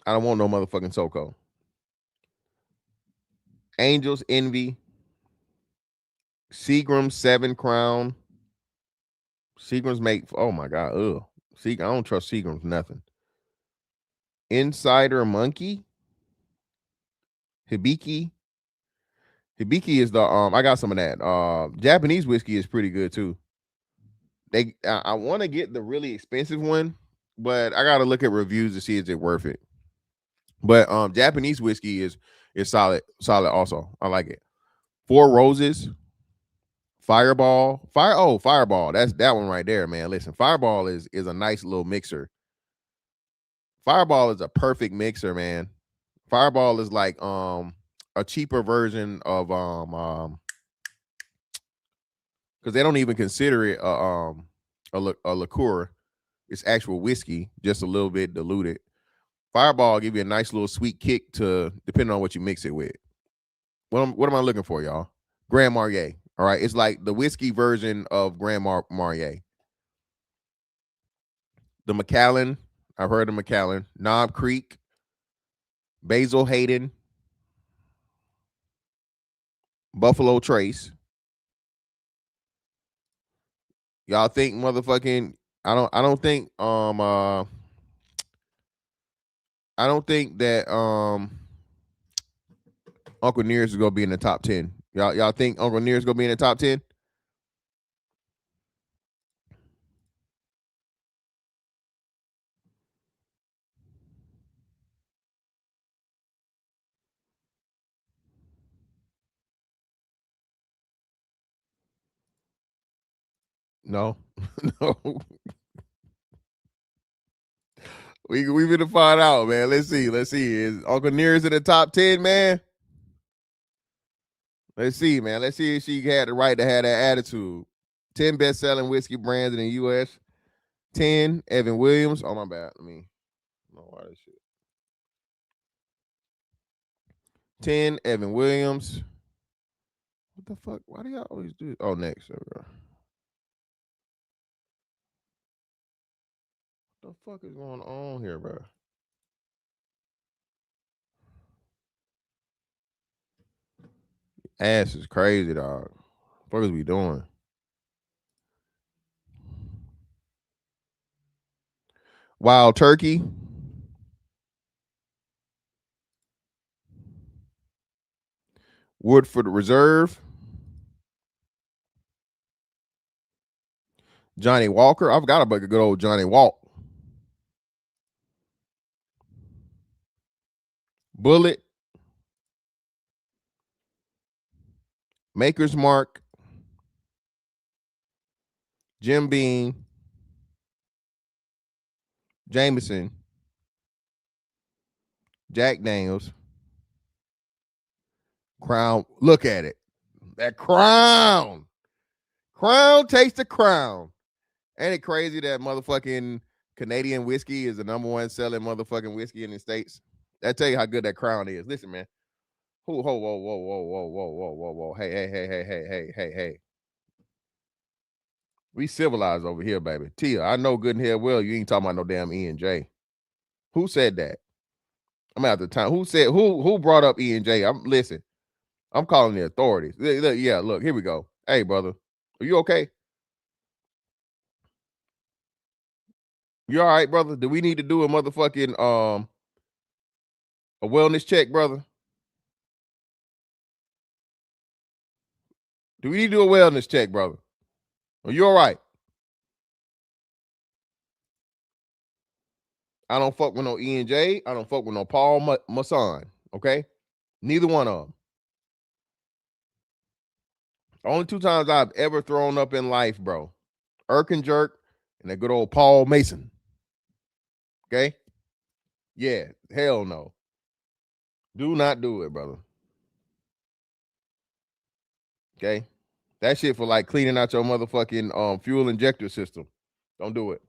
I don't want no motherfucking SoCo. Angels Envy, Seagram 7 Crown. Seagrams make, oh my God, I don't trust Seagrams, nothing. Insider Monkey. Hibiki. Hibiki is the, I got some of that. Japanese whiskey is pretty good too. I want to get the really expensive one, but I got to look at reviews to see is it worth it. But Japanese whiskey is solid also. I like it. Four Roses, Fireball. Fireball. That's that one right there, man. Listen, Fireball is a nice little mixer. Fireball is a perfect mixer, man. Fireball is like a cheaper version of because they don't even consider it a liqueur. It's actual whiskey, just a little bit diluted. Fireball give you a nice little sweet kick to depending on what you mix it with. What am I looking for, y'all? Grand Marnier. All right, it's like the whiskey version of Grand Marnier. The Macallan, I've heard of Macallan. Knob Creek, Basil Hayden, Buffalo Trace. Y'all think motherfucking? I don't think that Uncle Nearest is gonna be in the top 10. Y'all think Uncle Nearest is gonna be in the top 10? No, no. We gonna find out, man. Let's see. Is Uncle Nearest in the top 10, man? Let's see, man. Let's see if she had the right to have that attitude. 10 best-selling whiskey brands in the U.S. 10 Evan Williams. Oh my bad. Let me know why this shit. 10 Evan Williams. What the fuck? Why do y'all always do it? Oh, next. There we go. What the fuck is going on here, bro? Ass is crazy, dog. What is we doing? Wild Turkey. Woodford Reserve. Johnny Walker. I forgot about the good old Johnny Walk. Bullet. Maker's Mark. Jim Beam. Jameson. Jack Daniels. Crown. Look at it. That Crown. Crown takes the crown. Ain't it crazy that motherfucking Canadian whiskey is the number one selling motherfucking whiskey in the States? That tell you how good that Crown is. Listen, man. Whoa, whoa, whoa, whoa, whoa, whoa, whoa, whoa, whoa, whoa. Hey. We civilized over here, baby. Tia, I know good and hell well you ain't talking about no damn E&J. Who said that? I'm out the time. Who brought up E&J? Listen. I'm calling the authorities. Yeah, look, here we go. Hey, brother. Are you okay? You all right, brother? Do we need to do a motherfucking a wellness check, brother? Do we need to do a wellness check, brother? Are you all right? I don't fuck with no E&J. I don't fuck with no Paul Masson, okay? Neither one of them. The only two times I've ever thrown up in life, bro. Erkin Jerk and that good old Paul Mason. Okay? Yeah, hell no. Do not do it, brother. Okay? That shit for like cleaning out your motherfucking fuel injector system. Don't do it.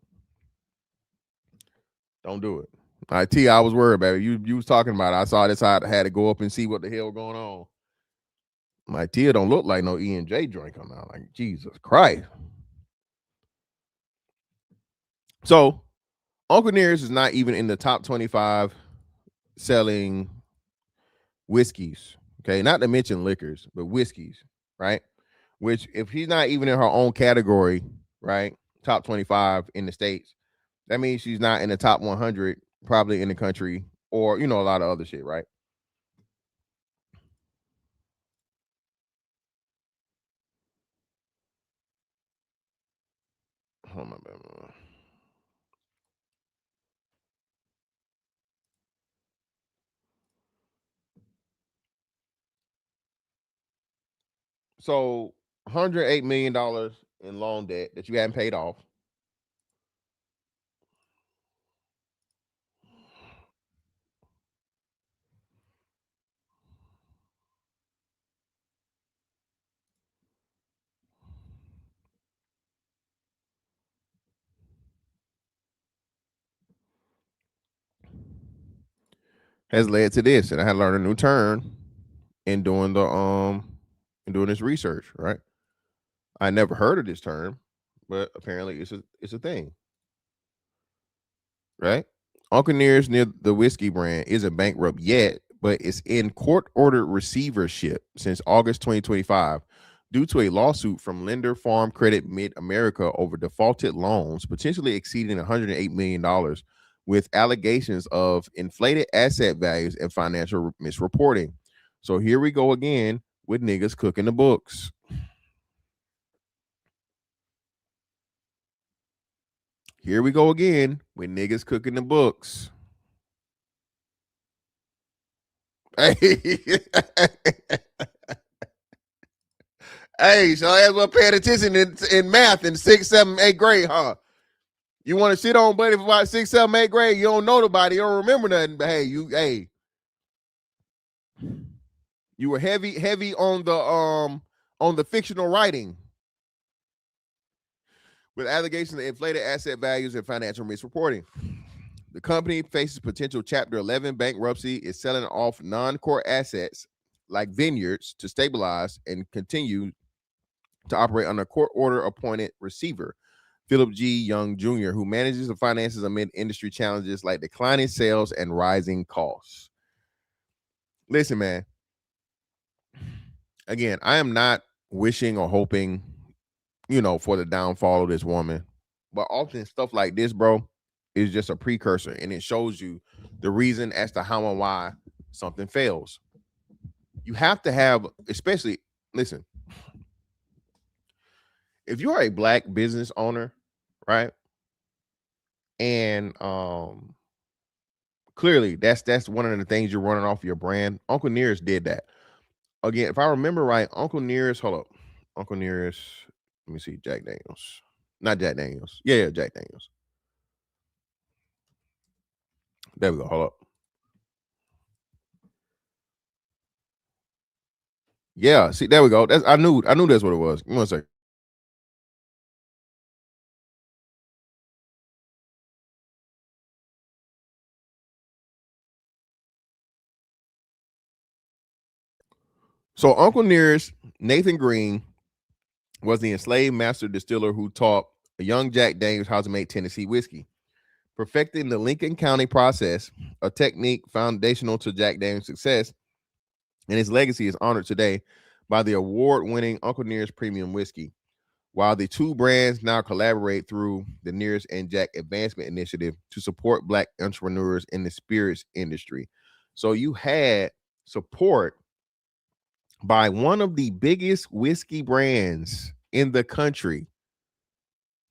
Don't do it. All right, T, I was worried, baby. You was talking about it. I saw this. I had to go up and see what the hell going on. My Tia don't look like no E&J drinker now. Like, Jesus Christ. So, Uncle Nearest is not even in the top 25 selling whiskeys. Okay, not to mention liquors, but whiskeys, right? Which, if he's not even in her own category, right, top 25 in the States, that means she's not in the top 100 probably in the country, or, you know, a lot of other shit, right? Hold on, man. So $108 million in loan debt that you haven't paid off. Has led to this, and I had learned a new term in doing this research, right? I never heard of this term, but apparently it's a thing, right? Uncle Nearest, near the whiskey brand, isn't bankrupt yet, but it's in court-ordered receivership since August 2025 due to a lawsuit from Lender Farm Credit Mid-America over defaulted loans, potentially exceeding $108 million, with allegations of inflated asset values and financial misreporting. So here we go again with niggas cooking the books. Here we go again with niggas cooking the books. Hey, Hey, so I was paying attention in math in 6th, 7th, 8th grade, huh? You want to shit on buddy for about 6th, 7th, 8th grade? You don't know nobody, you don't remember nothing. But hey, you were heavy on the fictional writing with allegations of inflated asset values and financial misreporting. The company faces potential Chapter 11 bankruptcy, is selling off non-core assets like vineyards to stabilize and continue to operate under a court order appointed receiver, Philip G. Young Jr., who manages the finances amid industry challenges like declining sales and rising costs. Listen, man. Again, I am not wishing or hoping, for the downfall of this woman. But often stuff like this, bro, is just a precursor, and it shows you the reason as to how and why something fails. You have to have, especially, listen, if you're a black business owner, right? And clearly that's one of the things you're running off your brand. Uncle Nearest did that. Again, if I remember right, Uncle Nearest, let me see, Jack Daniels. Not Jack Daniels. Yeah, Jack Daniels. There we go. Hold up. Yeah, see, there we go. I knew that's what it was. Give me 1 second. So Uncle Nearest, Nathan Green, was the enslaved master distiller who taught a young Jack Daniels how to make Tennessee whiskey, perfecting the Lincoln County process, a technique foundational to Jack Daniels' success, and his legacy is honored today by the award-winning Uncle Nearest Premium Whiskey, while the two brands now collaborate through the Nearest and Jack Advancement Initiative to support Black entrepreneurs in the spirits industry. So you had support by one of the biggest whiskey brands in the country.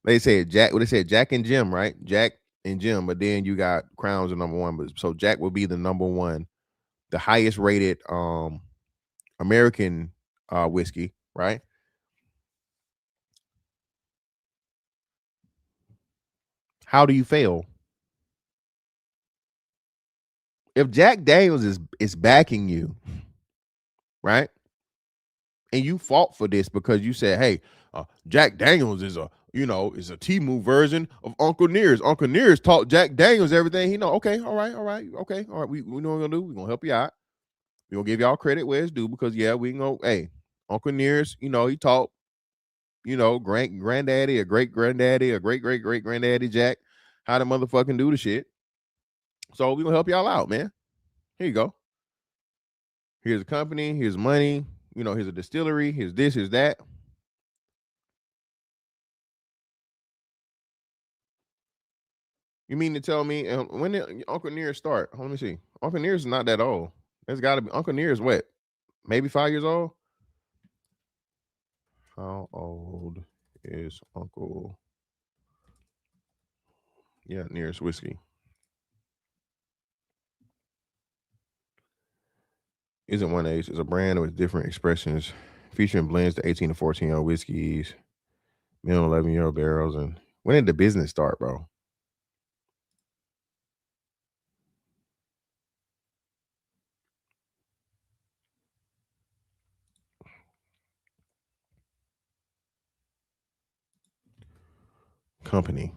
They said Jack and Jim, right? Jack and Jim, but then you got Crown's the number one. But so Jack will be the number one, the highest rated American whiskey, right? How do you fail? If Jack Daniels is backing you, right? And you fought for this because you said, hey, Jack Daniels is a Timu version of Uncle Nearest. Uncle Nearest taught Jack Daniels everything he know. Okay, all right. We know what we're gonna do. We're gonna help you out. We're gonna give y'all credit where it's due because we can go, hey, Uncle Nearest, he taught, granddaddy, a great granddaddy, a great granddaddy Jack, how to motherfucking do the shit. So we're gonna help y'all out, man. Here you go. Here's a company, here's money, here's a distillery, here's this, here's that. You mean to tell me when did Uncle Nearest start? Let me see. Uncle Nearest is not that old. There's got to be Uncle Nearest. What? Maybe 5 years old. How old is Uncle? Yeah, Nearest whiskey. Isn't one age. It's a brand with different expressions, featuring blends to 18 to 14-year-old whiskeys, minimum 11-year-old barrels. And when did the business start, bro? Company.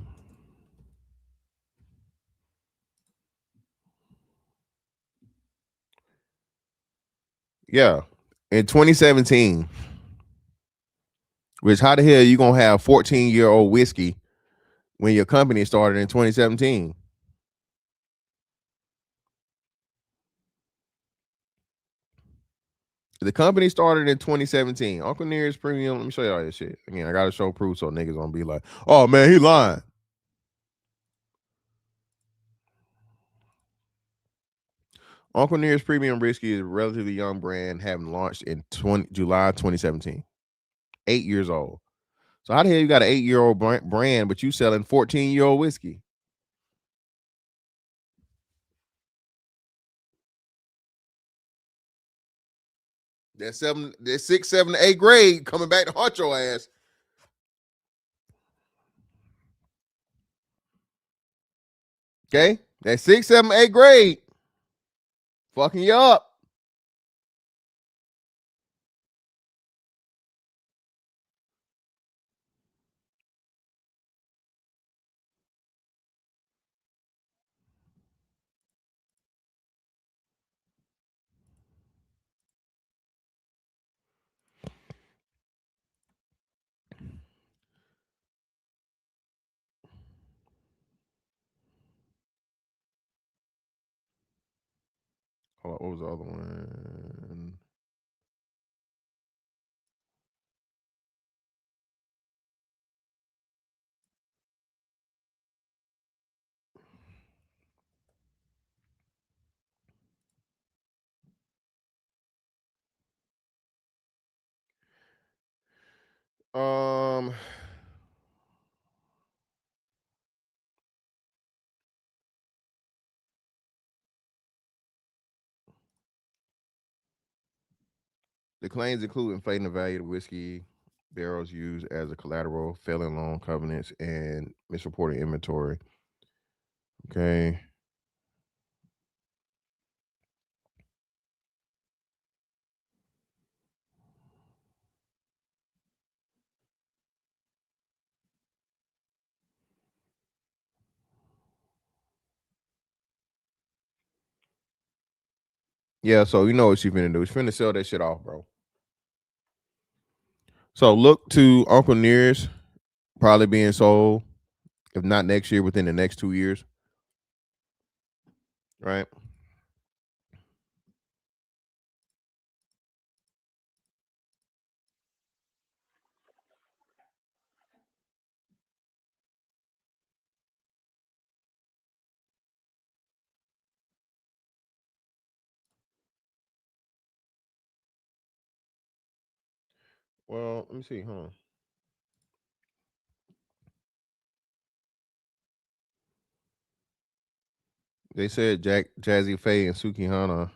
Yeah, in 2017. Which how the hell you gonna have 14-year-old whiskey when your company started in 2017? The company started in 2017. Uncle Nearest Premium. Let me show y'all this shit. Again, I gotta show proof so niggas gonna be like, oh man, he lying. Uncle Nearest Premium Whiskey is a relatively young brand, having launched in July 2017. 8 years old. So how the hell you got an 8-year-old brand, but you selling 14-year-old whiskey? That 6th, 7th, 8th grade coming back to haunt your ass. Okay? That 6th, 7th, 8th grade fucking you up. Hold on, what was the other one? The claims include inflating the value of whiskey barrels used as a collateral, failing loan covenants, and misreporting inventory. Okay. Yeah, so you know what she's finna do. She's finna sell that shit off, bro. So look to Uncle Nearest probably being sold, if not next year, within the next 2 years. Right? Well, let me see. Hold on. They said Jazzy Faye and Suki Hana.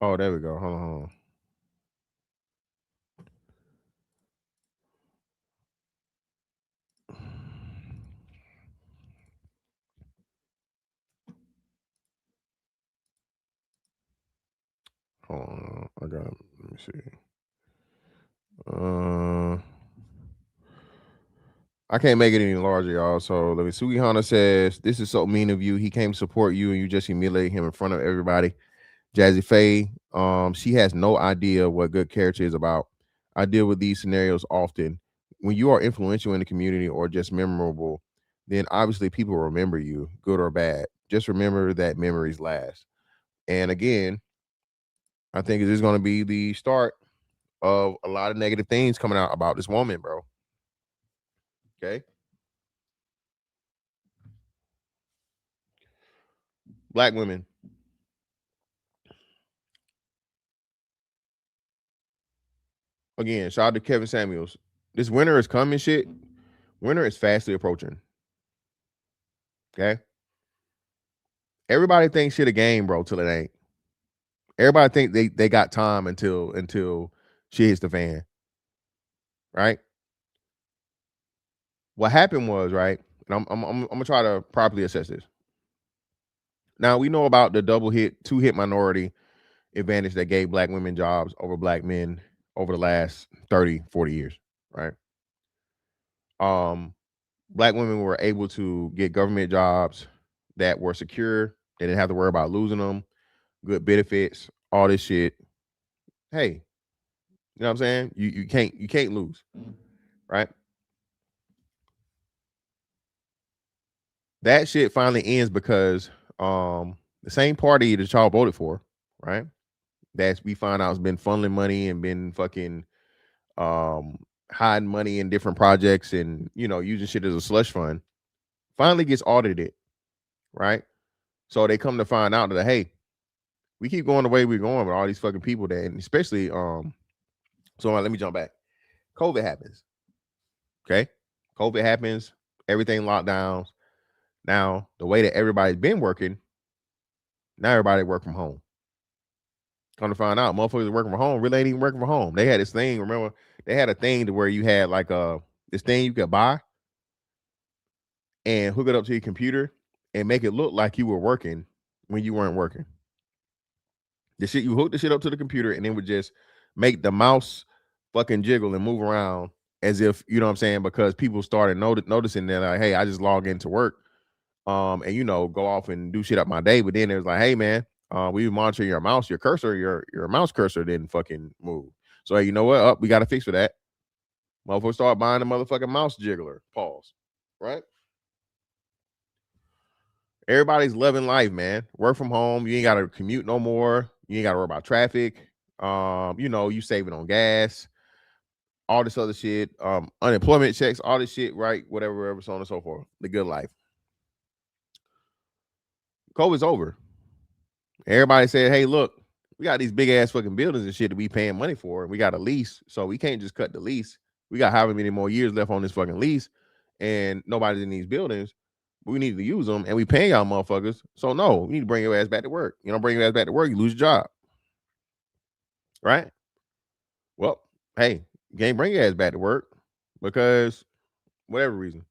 Oh, there we go. Hold on, hold on. Hold on. I got. Let me see. I can't make it any larger, y'all. So let me. Suki Hana says, "This is so mean of you. He came to support you, and you just humiliate him in front of everybody." Jazzy Faye, she has no idea what good character is about. I deal with these scenarios often. When you are influential in the community or just memorable, then obviously people remember you, good or bad. Just remember that memories last. And again, I think it is going to be the start of a lot of negative things coming out about this woman, bro. Okay. Black women. Again, shout out to Kevin Samuels. This winter is coming, shit. Winter is fastly approaching. Okay. Everybody thinks shit a game, bro, till it ain't. Everybody think they got time until she hits the fan. Right? What happened was, right? And I'm gonna try to properly assess this. Now we know about the two hit minority advantage that gave black women jobs over black men over the last 30, 40 years, right? Black women were able to get government jobs that were secure. They didn't have to worry about losing them, good benefits, all this shit. Hey, you know what I'm saying? You can't lose, right? That shit finally ends because the same party that y'all voted for, right? That we find out has been funneling money and been fucking hiding money in different projects and using shit as a slush fund, finally gets audited, right? So they come to find out that, hey, we keep going the way we're going with all these fucking people that, and especially so let me jump back. COVID happens. Okay. COVID happens, everything locked down. Now, the way that everybody's been working, now everybody work from home. Come to find out, motherfuckers working from home really ain't even working from home. They had this thing, remember, they had a thing to where you had like this thing you could buy and hook it up to your computer and make it look like you were working when you weren't working. The shit, you hook the shit up to the computer and it would just make the mouse fucking jiggle and move around as if, you know what I'm saying, because people started noticing that, like, hey, I just log into work and you know, go off and do shit up my day. But then it was like, hey man, we monitor your mouse, your cursor, your mouse cursor didn't fucking move. So hey, you know what? We got to fix for that. Motherfuckers start buying the motherfucking mouse jiggler. Pause. Right? Everybody's loving life, man. Work from home. You ain't got to commute no more. You ain't got to worry about traffic. You know, you saving on gas, all this other shit, unemployment checks, all this shit, right? Whatever, so on and so forth. The good life. COVID's over. Everybody said, hey, look, we got these big ass fucking buildings and shit that we paying money for, and we got a lease, so we can't just cut the lease. We got however many more years left on this fucking lease, and nobody's in these buildings. But we need to use them, and we paying y'all motherfuckers. So no, we need to bring your ass back to work. You don't bring your ass back to work, you lose your job. Right? Well, hey, you can't bring your ass back to work because whatever reason,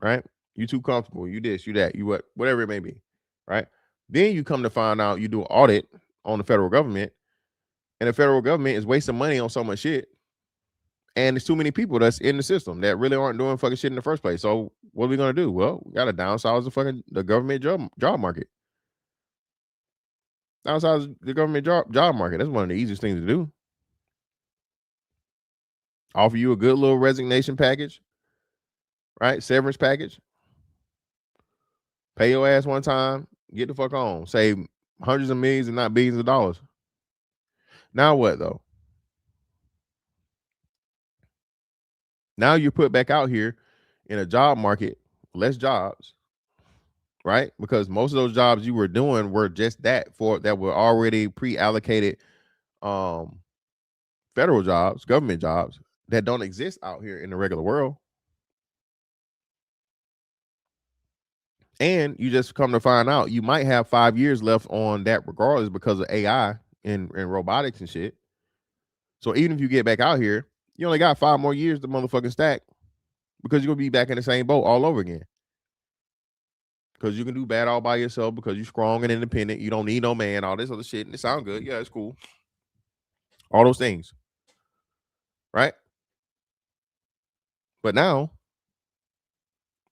right? You too comfortable, you this, you that, you what, whatever it may be, right? Then you come to find out you do an audit on the federal government, and the federal government is wasting money on so much shit. And there's too many people that's in the system that really aren't doing fucking shit in the first place. So what are we gonna do? Well, we gotta downsize the government job market. Downsize the government job market. That's one of the easiest things to do. Offer you a good little resignation package, right? Severance package. Pay your ass one time, get the fuck on. Save hundreds of millions and not billions of dollars. Now what though? Now you're put back out here in a job market, less jobs, right? Because most of those jobs you were doing were just that were already pre-allocated federal jobs, government jobs that don't exist out here in the regular world. And you just come to find out you might have 5 years left on that regardless because of AI and robotics and shit. So even if you get back out here, you only got 5 more years to motherfucking stack because you're going to be back in the same boat all over again. Because you can do bad all by yourself because you're strong and independent. You don't need no man, all this other shit. And it sounds good. Yeah, it's cool. All those things. Right? But now,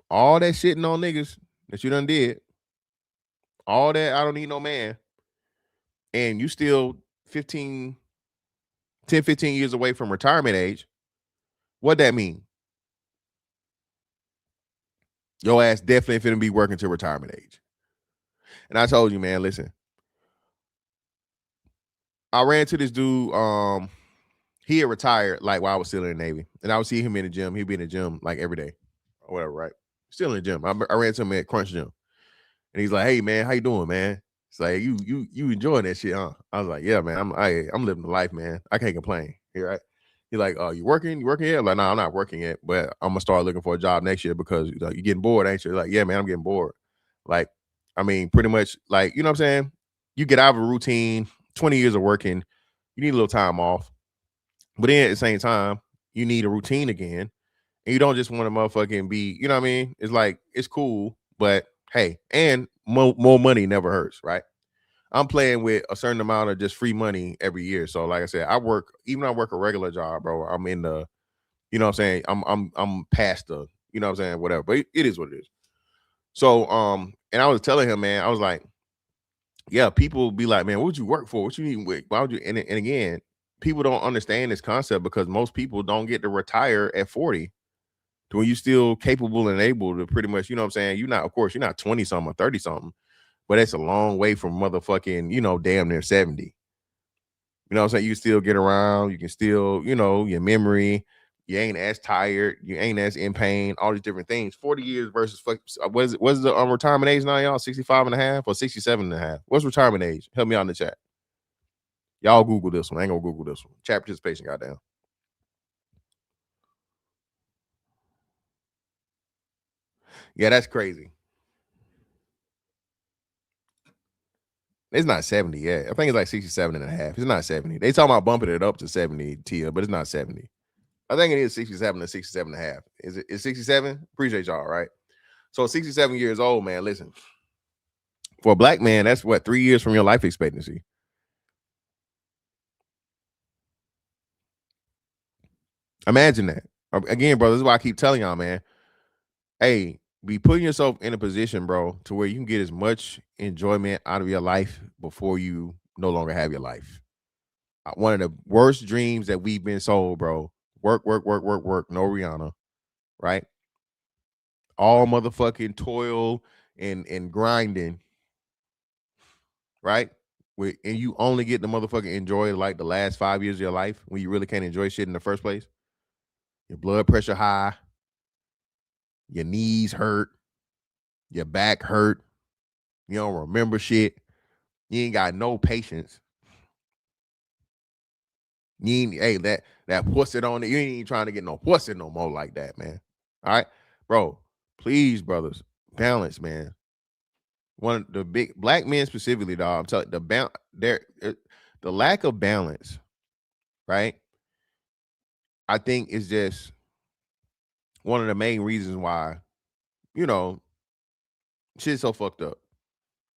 all that shitting on niggas that you done did, all that I don't need no man, and you still 10, 15 years away from retirement age, what that mean? Your ass definitely finna be working to retirement age. And I told you, man, listen. I ran into this dude, he had retired like while I was still in the Navy. And I would see him in the gym. He'd be in the gym like every day or whatever, right? Still in the gym. I ran into him at Crunch Gym. And he's like, hey man, how you doing, man? It's like, you enjoying that shit, huh? I was like, yeah, man, I'm living the life, man. I can't complain. Here, right? He's like, you working? You working yet? I'm like, no, I'm not working yet, but I'm gonna start looking for a job next year because you're getting bored, ain't you? Like, yeah, man, I'm getting bored. Like, I mean, pretty much, like, you know what I'm saying? You get out of a routine, 20 years of working, you need a little time off. But then at the same time, you need a routine again. And you don't just want to motherfucking be, you know what I mean? It's like, it's cool, but hey, and more money never hurts, right? I'm playing with a certain amount of just free money every year. So like I said, I work a regular job, bro. I'm in the, you know what I'm saying? I'm past the, you know what I'm saying, whatever. But it is what it is. So and I was telling him, man, I was like, yeah, people be like, man, what would you work for? What you need? Why would you? And again, people don't understand this concept because most people don't get to retire at 40 to when you're still capable and able to pretty much, you know what I'm saying? You're not 20 something or 30 something, but it's a long way from motherfucking, you know, damn near 70. You know what I'm saying? You still get around, you can still, you know, your memory, you ain't as tired, you ain't as in pain, all these different things. 40 years versus what's the retirement age now, y'all? 65 and a half or 67 and a half? What's retirement age? Help me out in the chat. Y'all Google this one. I ain't gonna Google this one. Chat participation, goddamn. Yeah, that's crazy. It's not 70 yet. I think it's like 67 and a half. It's not 70. They talking about bumping it up to 70, Tia, but it's not 70. I think it is 67 to 67 and a half. Is it? Is 67? Appreciate y'all, right? So 67 years old, man. Listen, for a black man, that's what, 3 years from your life expectancy. Imagine that. Again, bro, this is why I keep telling y'all, man. Hey, be putting yourself in a position, bro, to where you can get as much enjoyment out of your life before you no longer have your life. One of the worst dreams that we've been sold, bro. Work, no Rihanna, right? All motherfucking toil and grinding, right? And you only get the motherfucking enjoy like the last 5 years of your life when you really can't enjoy shit in the first place. Your blood pressure high, your knees hurt, your back hurt, you don't remember shit, you ain't got no patience. You ain't, hey, that pussy on it, you ain't even trying to get no pussy no more like that, man. All right, bro, please, brothers, balance, man. One of the big black men specifically, dog, I'm telling the lack of balance, right? I think is just one of the main reasons why, shit's so fucked up.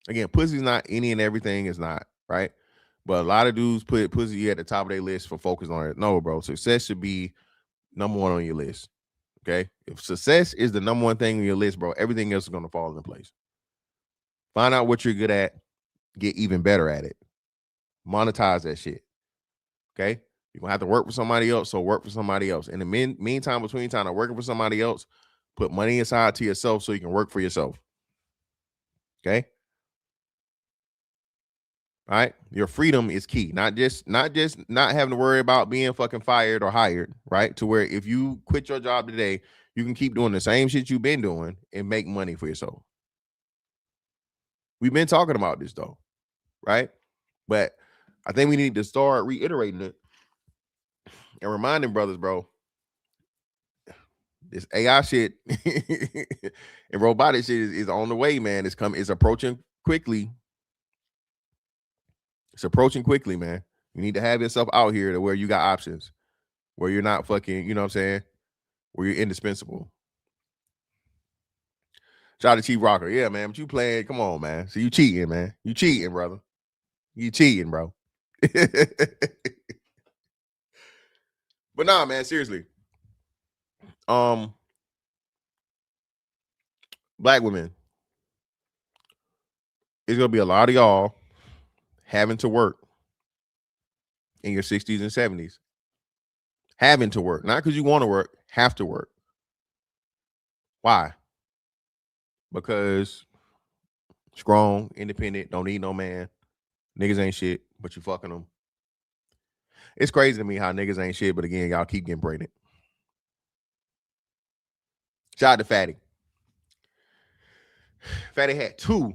Again, pussy's not any and everything, is not, right? But a lot of dudes put pussy at the top of their list for focus on it. No, bro. Success should be number one on your list. Okay? If success is the number one thing on your list, bro, everything else is going to fall into place. Find out what you're good at, get even better at it. Monetize that shit. Okay? You're going to have to work for somebody else, so work for somebody else. In the meantime, between time of working for somebody else, put money aside to yourself so you can work for yourself. Okay? All right, your freedom is key. Not just not having to worry about being fucking fired or hired, right? To where if you quit your job today, you can keep doing the same shit you've been doing and make money for yourself. We've been talking about this though, right? But I think we need to start reiterating it and reminding brothers, bro, this AI shit and robotic shit is on the way, man. It's approaching quickly. It's approaching quickly, man. You need to have yourself out here to where you got options, where you're not fucking, you know what I'm saying? Where you're indispensable. Shout out to Chief Rocker. Yeah, man, but you playing, come on, man. So you cheating, man. You cheating, brother. You cheating, bro. But nah, man, seriously. Black women, it's gonna be a lot of y'all having to work in your 60s and 70s. Having to work, not because you want to work, have to work. Why? Because strong, independent, don't need no man. Niggas ain't shit, but you fucking them. It's crazy to me how niggas ain't shit, but again, y'all keep getting pregnant. Shout out to Fatty. Fatty had two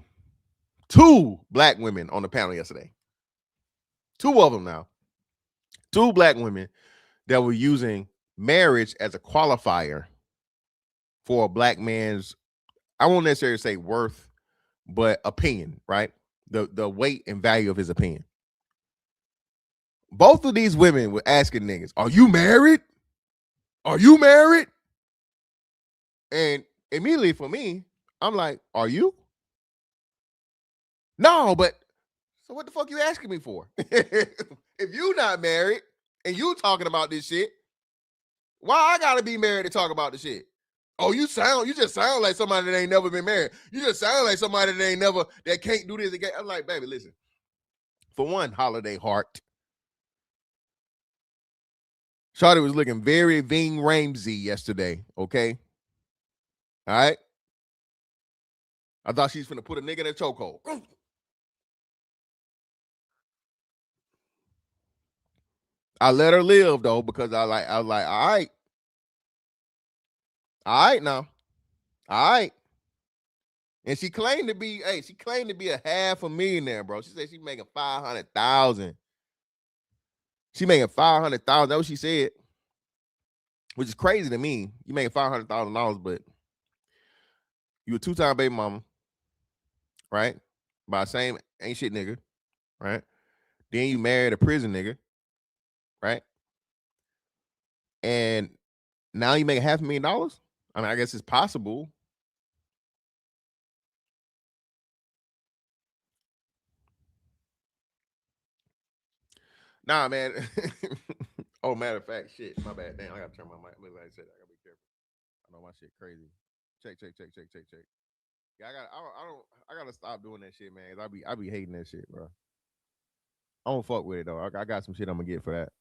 black women on the panel yesterday. Two of them now. Two black women that were using marriage as a qualifier for a black man's, I won't necessarily say worth, but opinion, right? The weight and value of his opinion. Both of these women were asking niggas, are you married? Are you married? And immediately for me, I'm like, are you? No, but so what the fuck you asking me for? If you not married and you talking about this shit, why I gotta be married to talk about the shit? Oh, you just sound like somebody that ain't never been married. You just sound like somebody that can't do this again. I'm like, baby, listen. For one, holiday heart. Shawty was looking very Ving Ramsey yesterday, okay? All right? I thought she was finna put a nigga in a chokehold. I let her live though, because I was like, all right now. All right. And she claimed to be, a $500,000, bro. She said she making 500,000. She making 500,000. That's what she said. Which is crazy to me. You making $500,000, but you a 2-time baby mama, right? By the same ain't shit nigga. right? Then you married a prison nigga, right? And now you make $500,000. I mean, I guess it's possible. Nah, man. Oh, matter of fact, shit. My bad. Damn, I gotta turn my mic. Like I said, I gotta be careful. I know my shit crazy. Check. Yeah, I gotta stop doing that shit, man. 'Cause I be hating that shit, bro. I don't fuck with it though. I got some shit I'm gonna get for that.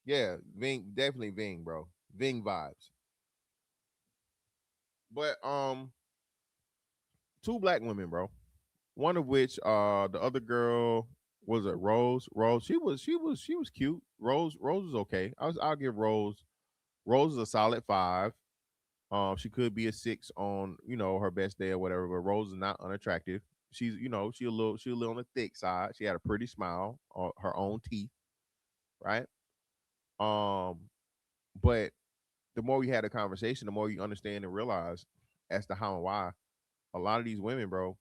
Yeah, Ving, definitely Ving, bro. Ving vibes. But two black women, bro. One of which the other girl was it Rose. Rose, she was cute. Rose was okay. I'll give Rose is a solid 5. She could be a 6 on, her best day or whatever, but Rose is not unattractive. She's, she a little on the thick side. She had a pretty smile, her own teeth, right? Um, but the more we had a conversation, the more you understand and realize as to how and why a lot of these women, bro,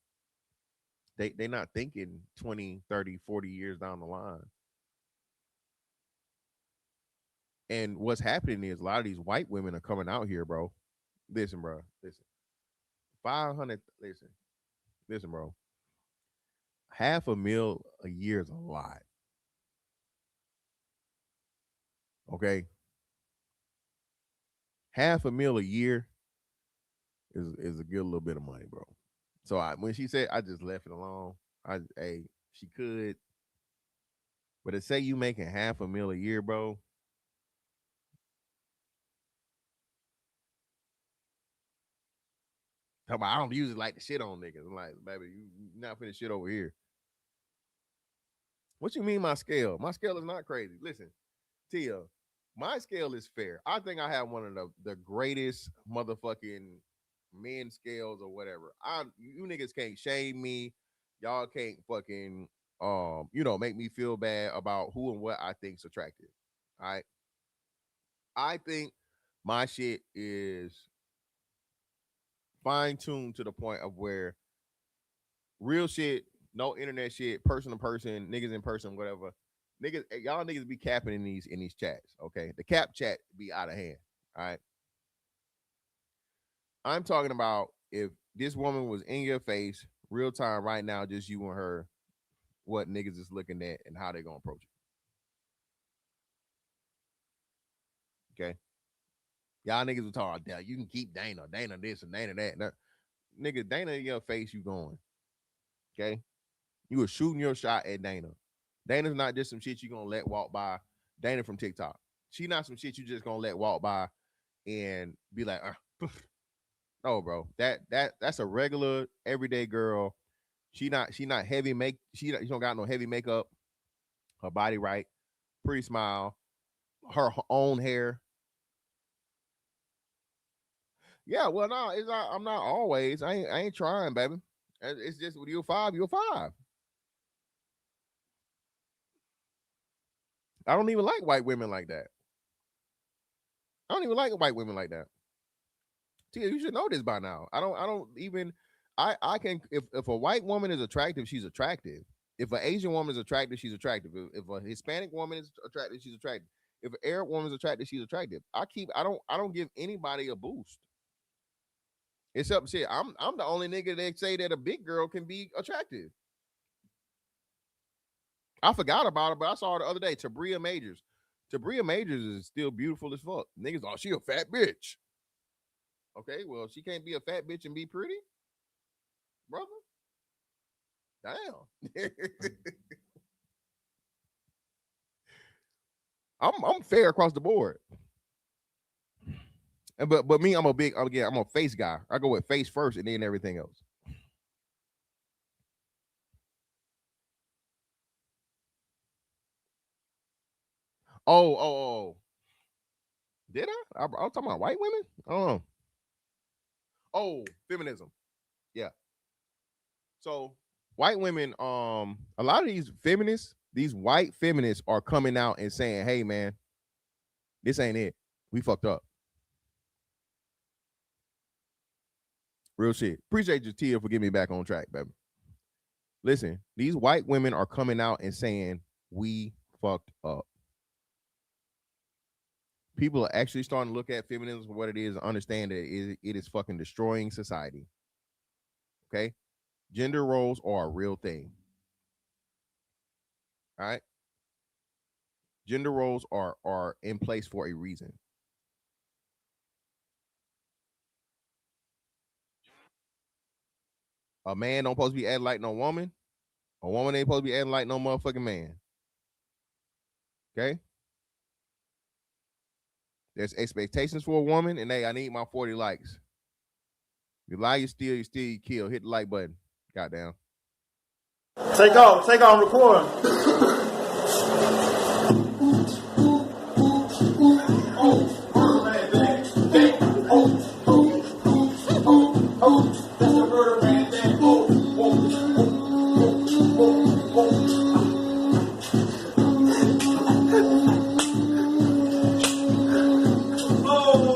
they not thinking 20, 30, 40 years down the line. And what's happening is a lot of these white women are coming out here, bro. Listen, bro. Listen. 500, listen, bro. $500,000 a year is a lot. Okay. $500,000 a year is a good little bit of money, bro. So when she said, I just left it alone. Hey, she could, but to say you making $500,000 a year, bro. I don't usually like the shit on niggas. I'm like, baby, you not finna shit over here. What you mean my scale? My scale is not crazy. Listen, Tia, my scale is fair. I think I have one of the greatest motherfucking men scales or whatever. You niggas can't shame me. Y'all can't fucking make me feel bad about who and what I think's attractive. All right. I think my shit is fine tuned to the point of where real shit, no internet shit, person to person, niggas in person, whatever. Niggas, y'all niggas be capping in these chats. Okay, the cap chat be out of hand. All right, I'm talking about if this woman was in your face, real time, right now, just you and her, what niggas is looking at and how they gonna approach it. Okay, y'all niggas were talking about, you can keep Dana this and Dana that. Now, nigga, Dana in your face, you going. Okay, you were shooting your shot at Dana. Dana's not just some shit you gonna let walk by. Dana from TikTok. She not some shit you just gonna let walk by and be like, no, bro. That's a regular everyday girl. She not heavy make. She don't got no heavy makeup. Her body right, pretty smile, her own hair. Yeah, well, no, it's not. I'm not always. I ain't trying, baby. It's just when you're 5, you're 5. I don't even like white women like that. I don't even like white women like that. Tia, you should know this by now. I don't even I can if a white woman is attractive, she's attractive. If an Asian woman is attractive, she's attractive. If a Hispanic woman is attractive, she's attractive. If an Arab woman is attractive, she's attractive. I don't give anybody a boost. Except shit. I'm the only nigga that say that a big girl can be attractive. I forgot about it, but I saw her the other day. Tabria Majors. Tabria Majors is still beautiful as fuck. Niggas, oh, she a fat bitch. Okay, well, she can't be a fat bitch and be pretty, brother. Damn. I'm fair across the board. And but me, I'm a face guy. I go with face first and then everything else. Oh. Did I was talking about white women? I don't know. Oh, feminism. Yeah. So white women, a lot of these white feminists are coming out and saying, hey man, This ain't it. We fucked up. Real shit. Appreciate you, Tia, for getting me back on track, baby. Listen, these white women are coming out and saying we fucked up. People are actually starting to look at feminism for what it is and understand that it is fucking destroying society. Okay? Gender roles are a real thing. All right? Gender roles are in place for a reason. A man don't supposed to be acting like no woman. A woman ain't supposed to be acting like no motherfucking man. Okay? There's expectations for a woman, and hey, I need my 40 likes. You lie, you steal, you kill. Hit the like button. Goddamn. Take off, record.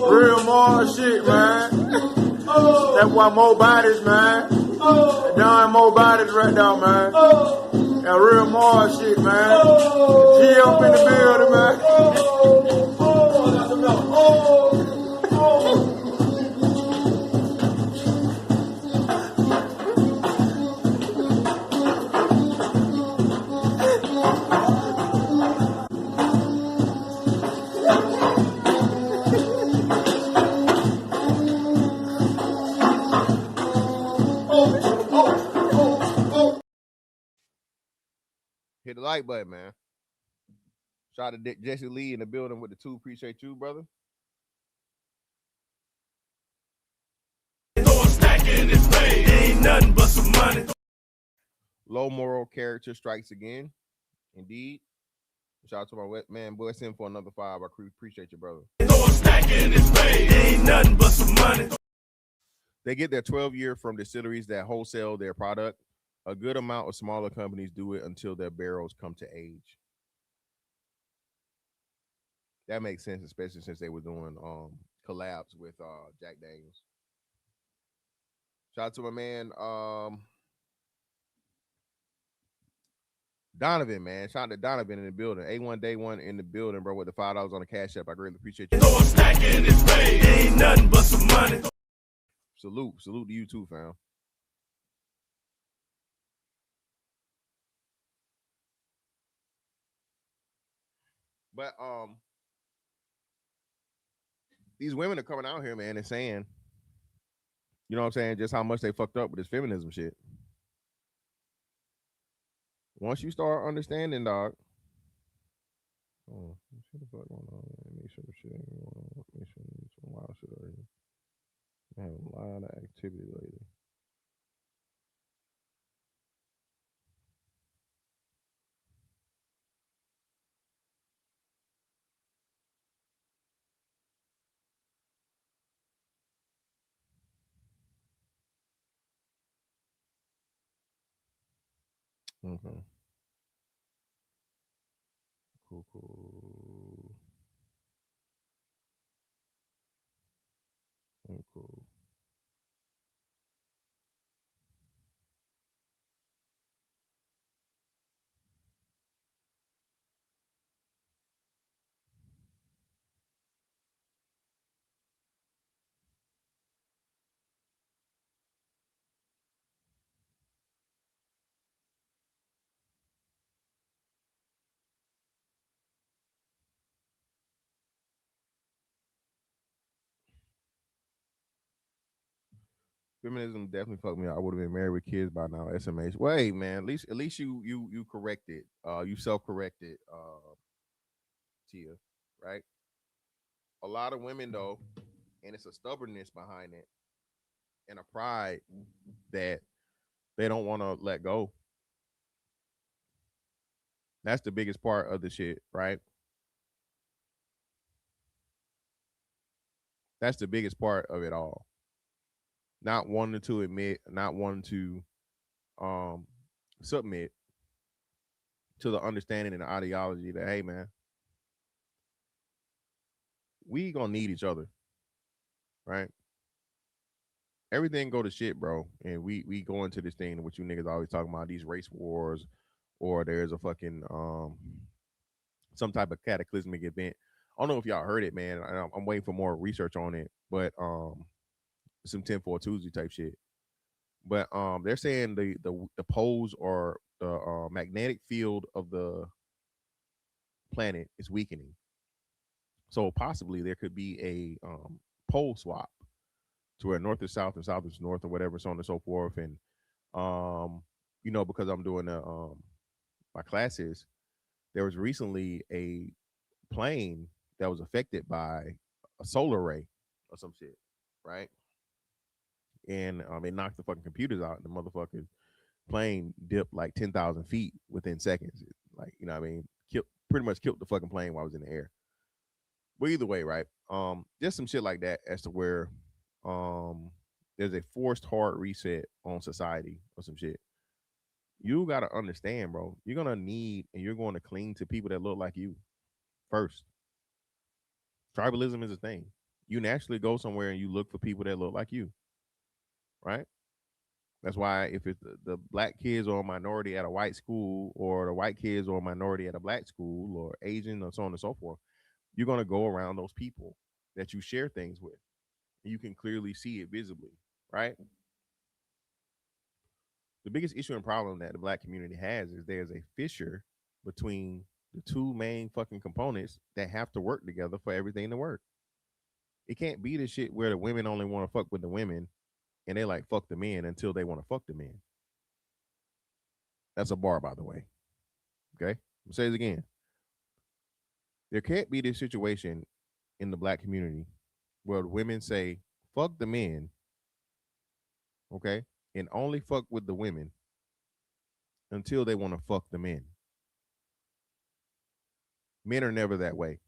Real more shit, man. That's why more bodies, man. Darn more bodies right now, man. That real more shit, man. G up in the building, man. Hit the like button, man. Shout out to Jesse Lee in the building with the 2. Appreciate you, brother. Ain't nothing but some money. Low moral character strikes again. Indeed. Shout out to my man, boy, send for another 5. I appreciate you, brother. Ain't nothing but some money. They get their 12-year from distilleries that wholesale their product. A good amount of smaller companies do it until their barrels come to age. That makes sense, especially since they were doing collabs with Jack Daniels. Shout out to my man Donovan, man. Shout out to Donovan in the building. A1 Day 1 in the building, bro, with the $5 on the Cash App. I greatly appreciate you. Ain't nothing but some money. Salute to you too, fam. But these women are coming out here, man, and saying, you know what I'm saying, just how much they fucked up with this feminism shit. Once you start understanding, dog. Oh, what the fuck going on? Make sure shit ain't going on. Make sure some wild shit already. I have a lot of activity lately. Okay. Cool. Cool. Feminism definitely fucked me up. I would have been married with kids by now. SMH. Wait, man. At least you corrected. You self-corrected, Tia, right? A lot of women though, and it's a stubbornness behind it and a pride that they don't want to let go. That's the biggest part of the shit, right? That's the biggest part of it all. Not wanting to admit, not wanting to submit to the understanding and the ideology that, hey man, we gonna need each other, right? Everything go to shit, bro. And we go into this thing what you niggas always talking about, these race wars, or there's a fucking some type of cataclysmic event. I don't know if y'all heard it, man. I'm waiting for more research on it, but some 10-4 Tuesday type shit. But they're saying the poles or the magnetic field of the planet is weakening. So possibly there could be a pole swap to where north is south and south is north or whatever, so on and so forth. And because I'm doing my classes, there was recently a plane that was affected by a solar ray or some shit, right? And it knocked the fucking computers out, and the motherfucking plane dipped like 10,000 feet within seconds. Like, you know what I mean? Pretty much killed the fucking plane while I was in the air. But either way, right? Just some shit like that as to where there's a forced hard reset on society or some shit. You gotta understand, bro. You're gonna need and you're going to cling to people that look like you first. Tribalism is a thing. You naturally go somewhere and you look for people that look like you, right? That's why if it's the black kids or a minority at a white school, or the white kids or a minority at a black school, or Asian, or so on and so forth, you're gonna go around those people that you share things with. And you can clearly see it visibly, right? The biggest issue and problem that the black community has is there's a fissure between the two main fucking components that have to work together for everything to work. It can't be the shit where the women only want to fuck with the women and they like fuck the men until they want to fuck the men. That's a bar, by the way. Okay? I'll say it again. There can't be this situation in the black community where the women say, fuck the men, okay, and only fuck with the women until they want to fuck the men. Men are never that way.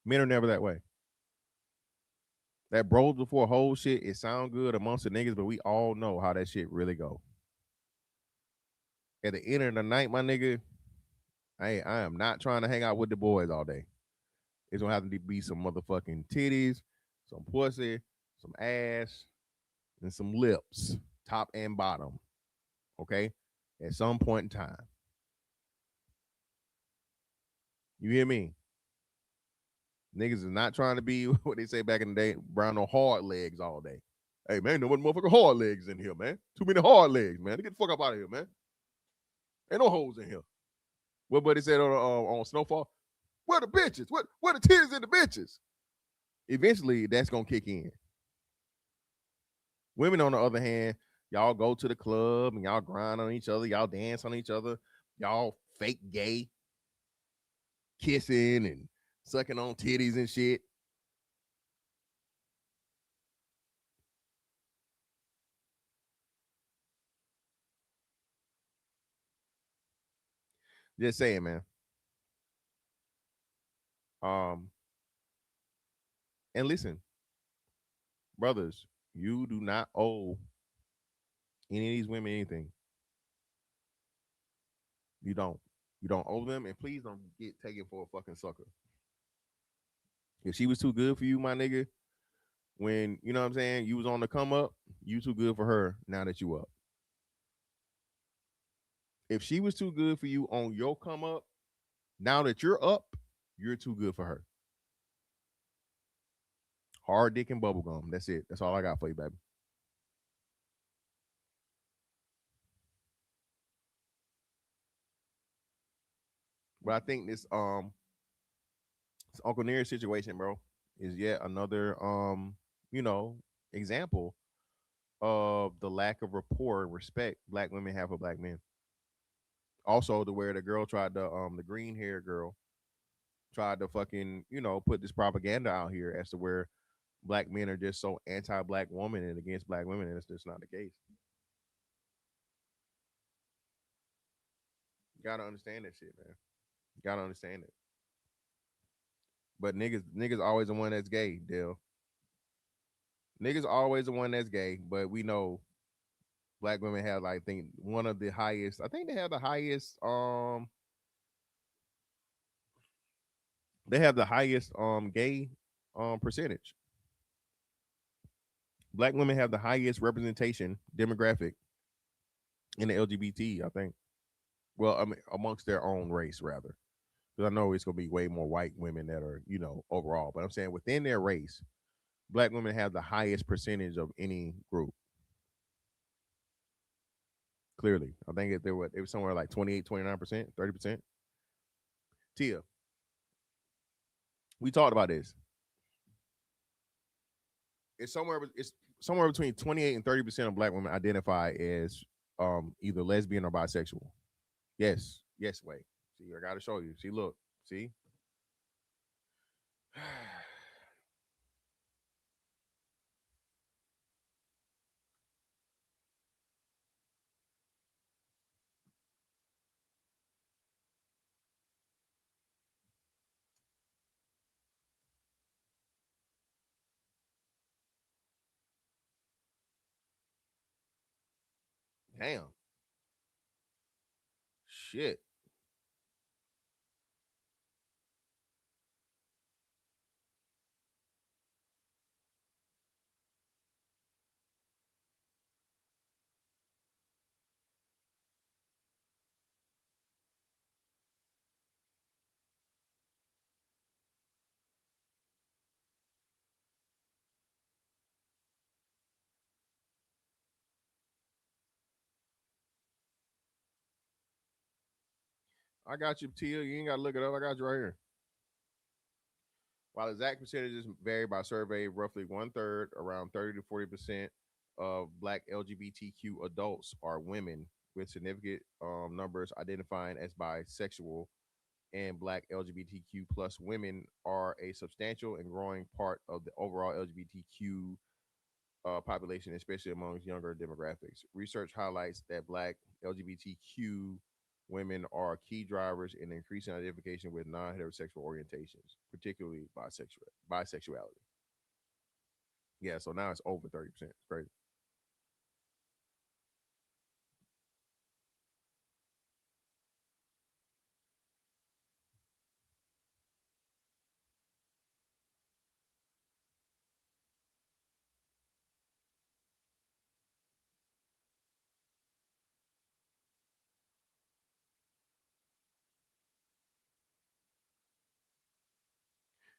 Men are never that way. That bros before whole shit, it sound good amongst the niggas, but we all know how that shit really go. At the end of the night, my nigga, I am not trying to hang out with the boys all day. It's gonna have to be some motherfucking titties, some pussy, some ass, and some lips, top and bottom. Okay? At some point in time. You hear me? Niggas is not trying to be what they say back in the day, brown no hard legs all day. Hey man, no one motherfucking hard legs in here, man. Too many hard legs, man. Get the fuck up out of here, man. Ain't no hoes in here. What buddy said on Snowfall? Where the bitches? Where the titties and the bitches? Eventually, that's gonna kick in. Women, on the other hand, y'all go to the club and y'all grind on each other, y'all dance on each other, y'all fake gay, kissing and sucking on titties and shit. Just saying, man. And listen, brothers, you do not owe any of these women anything. You don't. You don't owe them, and please don't get taken for a fucking sucker. If she was too good for you, my nigga, when, you know what I'm saying, you was on the come up, you too good for her now that you up. If she was too good for you on your come up, now that you're up, you're too good for her. Hard dick and bubblegum. That's it. That's all I got for you, baby. But I think this Uncle Near situation, bro, is yet another example of the lack of rapport and respect black women have for black men. Also, to where the girl tried to the green hair girl tried to fucking, put this propaganda out here as to where black men are just so anti-black women and against black women, and it's just not the case. You gotta understand that shit, man. You gotta understand it. But niggas always the one that's gay, Dale. Niggas always the one that's gay, but we know black women have, like, I think one of the highest. I think they have the highest They have the highest gay percentage. Black women have the highest representation demographic in the LGBT, I think. Well, I mean, amongst their own race, rather. Because I know it's gonna be way more white women that are, overall. But I'm saying within their race, black women have the highest percentage of any group. Clearly, I think it was somewhere like 28, 29%, 30%. Tia, we talked about this. It's somewhere between 28 and 30% of black women identify as either lesbian or bisexual. Yes, yes, wait. See, I gotta show you. See, look, see. Damn. Shit. I got you, Tia. You ain't gotta look it up. I got you right here. While exact percentages vary by survey, roughly one third, around 30 to 40% of Black LGBTQ adults are women, with significant numbers identifying as bisexual, and Black LGBTQ plus women are a substantial and growing part of the overall LGBTQ population, especially amongst younger demographics. Research highlights that Black LGBTQ women are key drivers in increasing identification with non-heterosexual orientations, particularly bisexuality. Yeah, so now it's over 30%. It's crazy.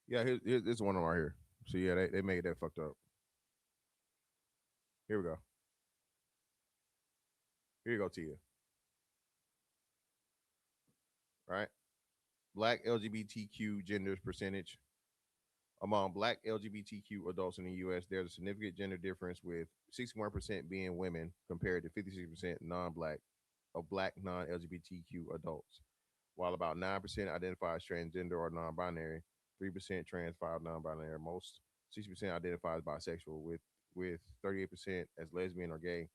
Yeah, here's one right here. So yeah, they made that fucked up. Here we go. Here you go, Tia. Right? Black LGBTQ genders percentage. Among Black LGBTQ adults in the U.S., there's a significant gender difference, with 61% being women compared to 56% non-Black of Black non-LGBTQ adults, while about 9% identify as transgender or non-binary, 3% trans, 5 non-binary, most 60% identify as bisexual, with 38% as lesbian or gay.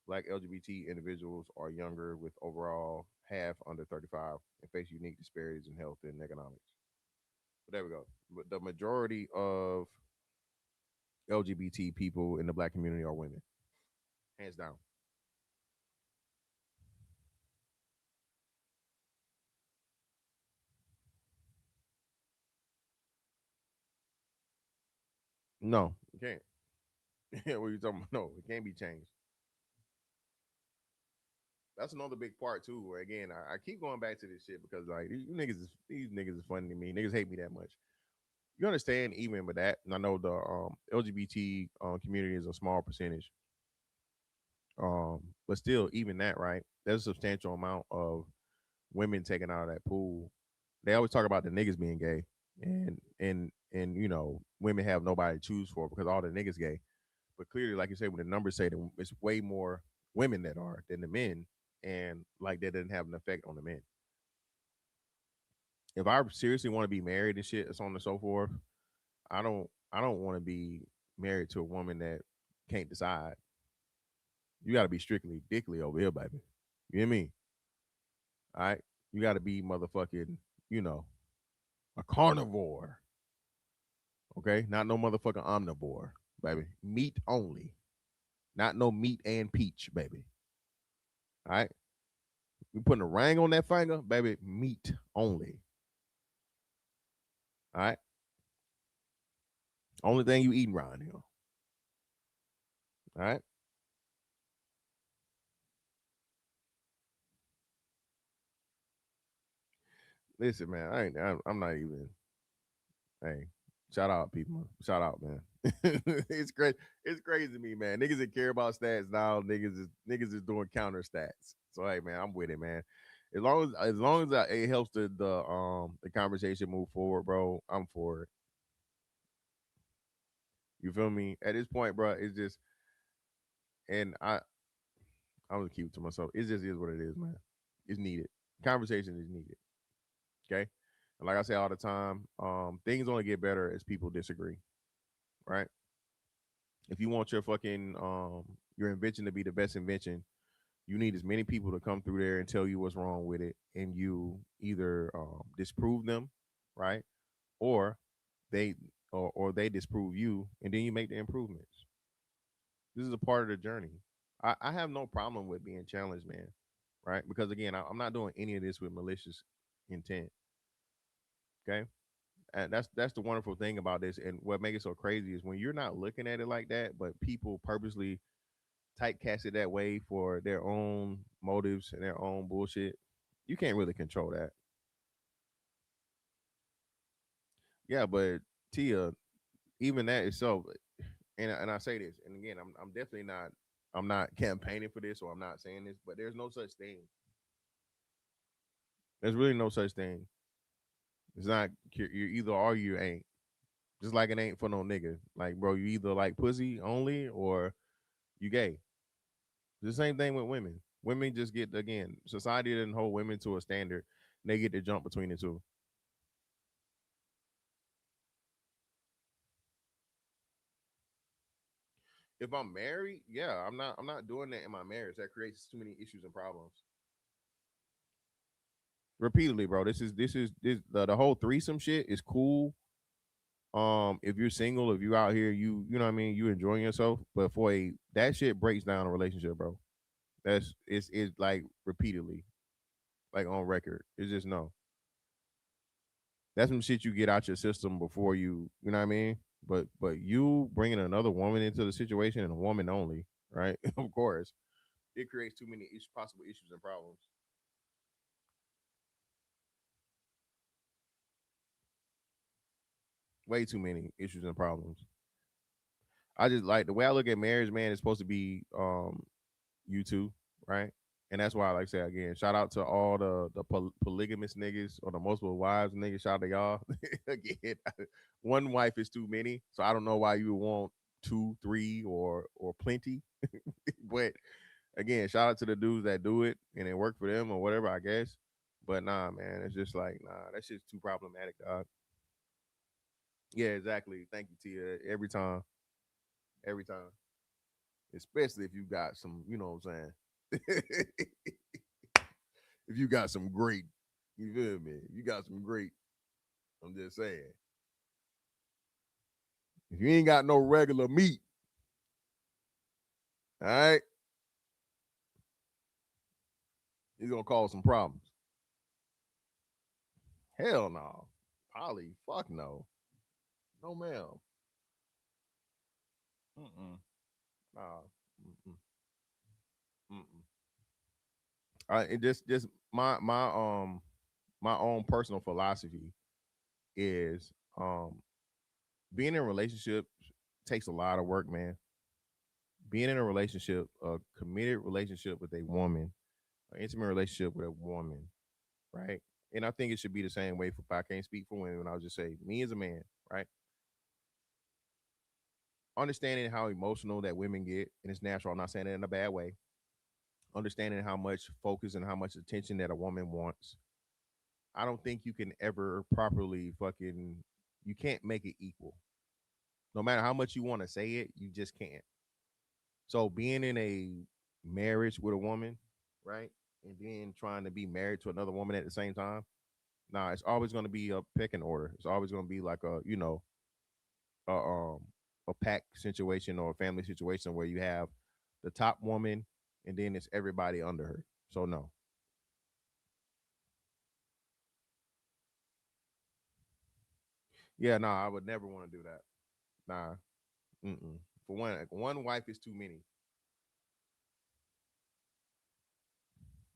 Black LGBT individuals are younger, with overall half under 35, and face unique disparities in health and economics. But there we go. But the majority of LGBT people in the black community are women, hands down. No, you can't. What are you talking about? No, it can't be changed. That's another big part too. Where again, I keep going back to this shit because like these niggas is funny to me. Niggas hate me that much. You understand even with that, and I know the LGBT community is a small percentage, but still, even that, right? There's a substantial amount of women taken out of that pool. They always talk about the niggas being gay, and women have nobody to choose for because all the niggas gay. But clearly, like you say, when the numbers say that it's way more women that are than the men, and like that doesn't have an effect on the men. If I seriously want to be married and shit, so on and so forth, I don't want to be married to a woman that can't decide. You got to be strictly dickly over here, baby. You hear me? All right. You got to be motherfucking, you know, a carnivore. Okay, not no motherfucking omnivore, baby. Meat only, not no meat and peach, baby. All right. We putting a ring on that finger, baby. Meat only. All right. Only thing you eating around here. All right. Listen, man. I'm not even. Hey, shout out, people. Shout out, man. it's crazy. It's crazy to me, man. Niggas that care about stats now. Niggas is doing counter stats. So hey, man, I'm with it, man. As long as it helps the conversation move forward, bro, I'm for it. You feel me? At this point, bro, it's just and I'm gonna keep it to myself. It just is what it is, man. It's needed. Conversation is needed. Okay. And like I say all the time, things only get better as people disagree. Right. If you want your invention to be the best invention, you need as many people to come through there and tell you what's wrong with it, and you either disprove them, right, or they or they disprove you, and then you make the improvements. This is a part of the journey. I have no problem with being challenged, man, right? Because again, I'm not doing any of this with malicious intent. Okay, and that's the wonderful thing about this, and what makes it so crazy is when you're not looking at it like that, but people purposely typecast it that way for their own motives and their own bullshit. You can't really control that. Yeah, but Tia, even that itself, and I say this, and again, I'm definitely not. I'm not campaigning for this, or I'm not saying this, but there's no such thing. There's really no such thing. It's not. You're either are, you ain't. Just like it ain't for no nigga. Like, bro, you either like pussy only or you gay. The same thing with women. Women just get, again, society didn't hold women to a standard. They get to jump between the two. If I'm married, yeah, I'm not doing that in my marriage. That creates too many issues and problems. Repeatedly, bro. This the whole threesome shit is cool. If you're single, if you out here, you know what I mean, you enjoying yourself. But for a that shit breaks down a relationship, bro. It's like repeatedly, like on record. It's just no. That's some shit you get out your system before you know what I mean. But you bringing another woman into the situation, and a woman only, right? Of course, it creates too many possible issues and problems. Way too many issues and problems. I just like the way I look at marriage, man. It's supposed to be you two, right? And that's why, like I say again, shout out to all the polygamous niggas or the multiple wives niggas. Shout out to y'all. Again, one wife is too many, so I don't know why you would want two, three, or plenty. But again, shout out to the dudes that do it and it worked for them or whatever, I guess. But nah, man, it's just like nah, that shit's too problematic, dog. Yeah, exactly. Thank you, Tia. Every time, especially if you got some, you know what I'm saying. If you got some great, you feel me? You got some great. I'm just saying, if you ain't got no regular meat, all right, it's gonna cause some problems. Hell no, Polly, fuck no, no ma'am. Mm-mm. Nah. Mm-mm. Mm-mm. It just my own personal philosophy is being in a relationship takes a lot of work, man. Being in a relationship, a committed relationship with a woman, an intimate relationship with a woman, right? And I think it should be the same way for, I can't speak for women. I'll just say me as a man, right? Understanding how emotional that women get, and it's natural. I'm not saying it in a bad way. Understanding how much focus and how much attention that a woman wants. I don't think you can ever properly you can't make it equal. No matter how much you want to say it, you just can't. So being in a marriage with a woman, right? And then trying to be married to another woman at the same time, nah, it's always going to be a pecking order. It's always going to be like a a pack situation or a family situation where you have the top woman and then it's everybody under her. So no. Yeah, no, I would never want to do that. Nah. Mm-mm. For one wife is too many.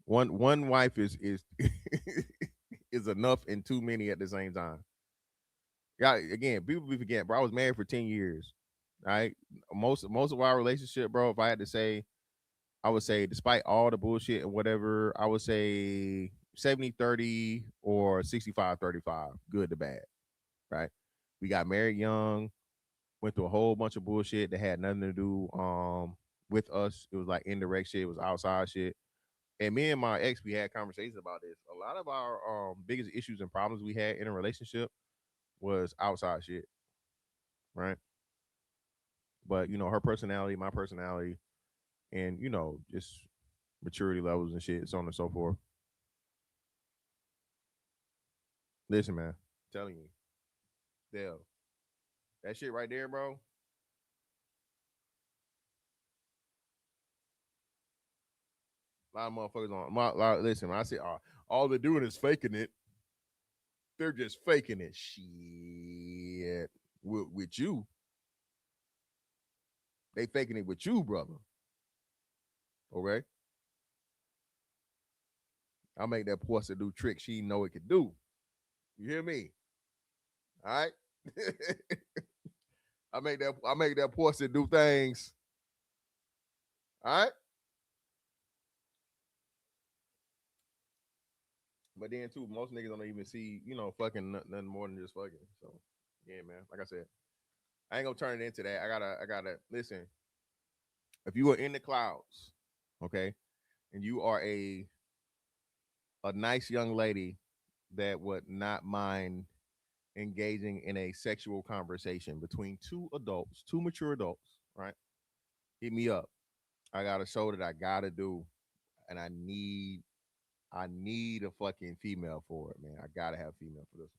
One wife is is enough and too many at the same time. Yeah, again, people be forgetting, bro. I was married for 10 years. Right? Most of our relationship, bro, if I had to say, I would say, despite all the bullshit and whatever, I would say 70-30 or 65-35, good to bad. Right? We got married young, went through a whole bunch of bullshit that had nothing to do with us. It was like indirect shit, it was outside shit. And me and my ex, we had conversations about this. A lot of our biggest issues and problems we had in a relationship was outside shit, right? But her personality, my personality, and just maturity levels and shit, so on and so forth. Listen, man, I'm telling you, Dale, that shit right there, bro. A lot of motherfuckers listen, when I say all they're doing is faking it, they're just faking it. Shit. With you. They faking it with you, brother. Okay? I make that pussy do tricks she know it could do. You hear me? All right? I make that pussy do things. All right? But then too, most niggas don't even see, fucking nothing more than just fucking. So yeah, man. Like I said, I ain't gonna turn it into that. I gotta listen. If you are in the clouds, okay, and you are a nice young lady that would not mind engaging in a sexual conversation between two mature adults, right? Hit me up. I got a show that I gotta do, and I need a fucking female for it, man. I gotta have female for this.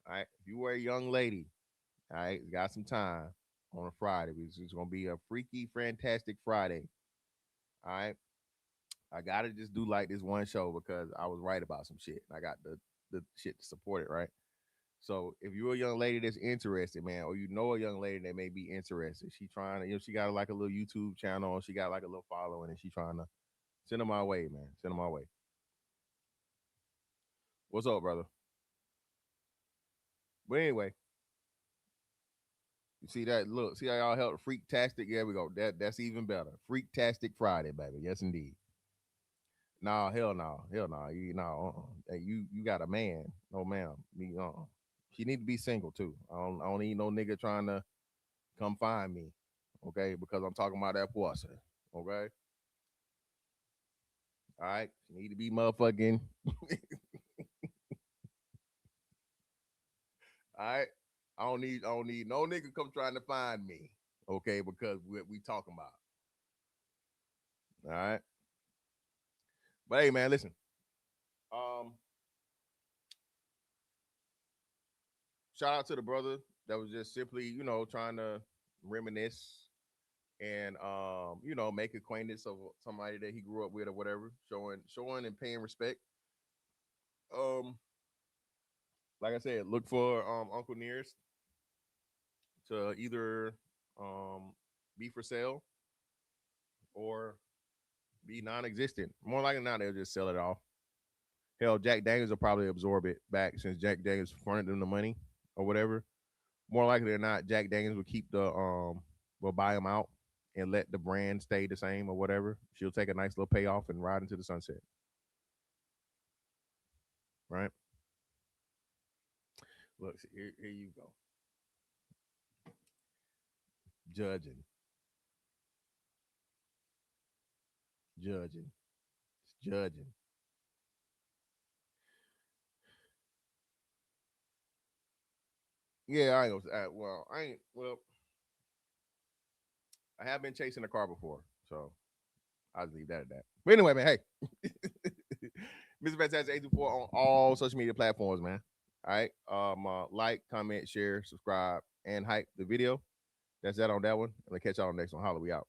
All right. If you are a young lady, all right, got some time on a Friday. It's gonna be a freaky, fantastic Friday. All right. I gotta just do like this one show because I was right about some shit. I got the shit to support it, right? So if you're a young lady that's interested, man, or a young lady that may be interested, she trying to, she got like a little YouTube channel, she got like a little following, and she trying to send them my way, man. Send them my way. What's up, brother? But anyway, you see that? Look, see how y'all helped Freaktastic? Yeah, we go. That's even better. Freaktastic Friday, baby. Yes, indeed. Nah, hell no, hell no. You Hey, you got a man? No, ma'am. Me, She need to be single too. I don't need no nigga trying to come find me, okay? Because I'm talking about that pussy, okay? All right, she need to be motherfucking. All right, I don't need no nigga come trying to find me, okay? Because we talking about. All right, but hey, man, listen. Shout out to the brother that was just simply, trying to reminisce and make acquaintance of somebody that he grew up with or whatever, showing and paying respect. Like I said, look for Uncle Nearest to either be for sale or be non-existent. More likely not, they'll just sell it off. Hell, Jack Daniels will probably absorb it back since Jack Daniels fronted them the money or whatever. More likely than not, Jack Daniels will keep will buy them out and let the brand stay the same or whatever. She'll take a nice little payoff and ride into the sunset. Right? Look, here you go. Judging. It's judging. Yeah, I ain't gonna. I have been chasing a car before, so I'll leave that at that. But anyway, man, hey, Mr. Fantastic 824 on all social media platforms, man. All right, like, comment, share, subscribe, and hype the video. That's that on that one. I'm gonna catch y'all on the next one. Holla, we out.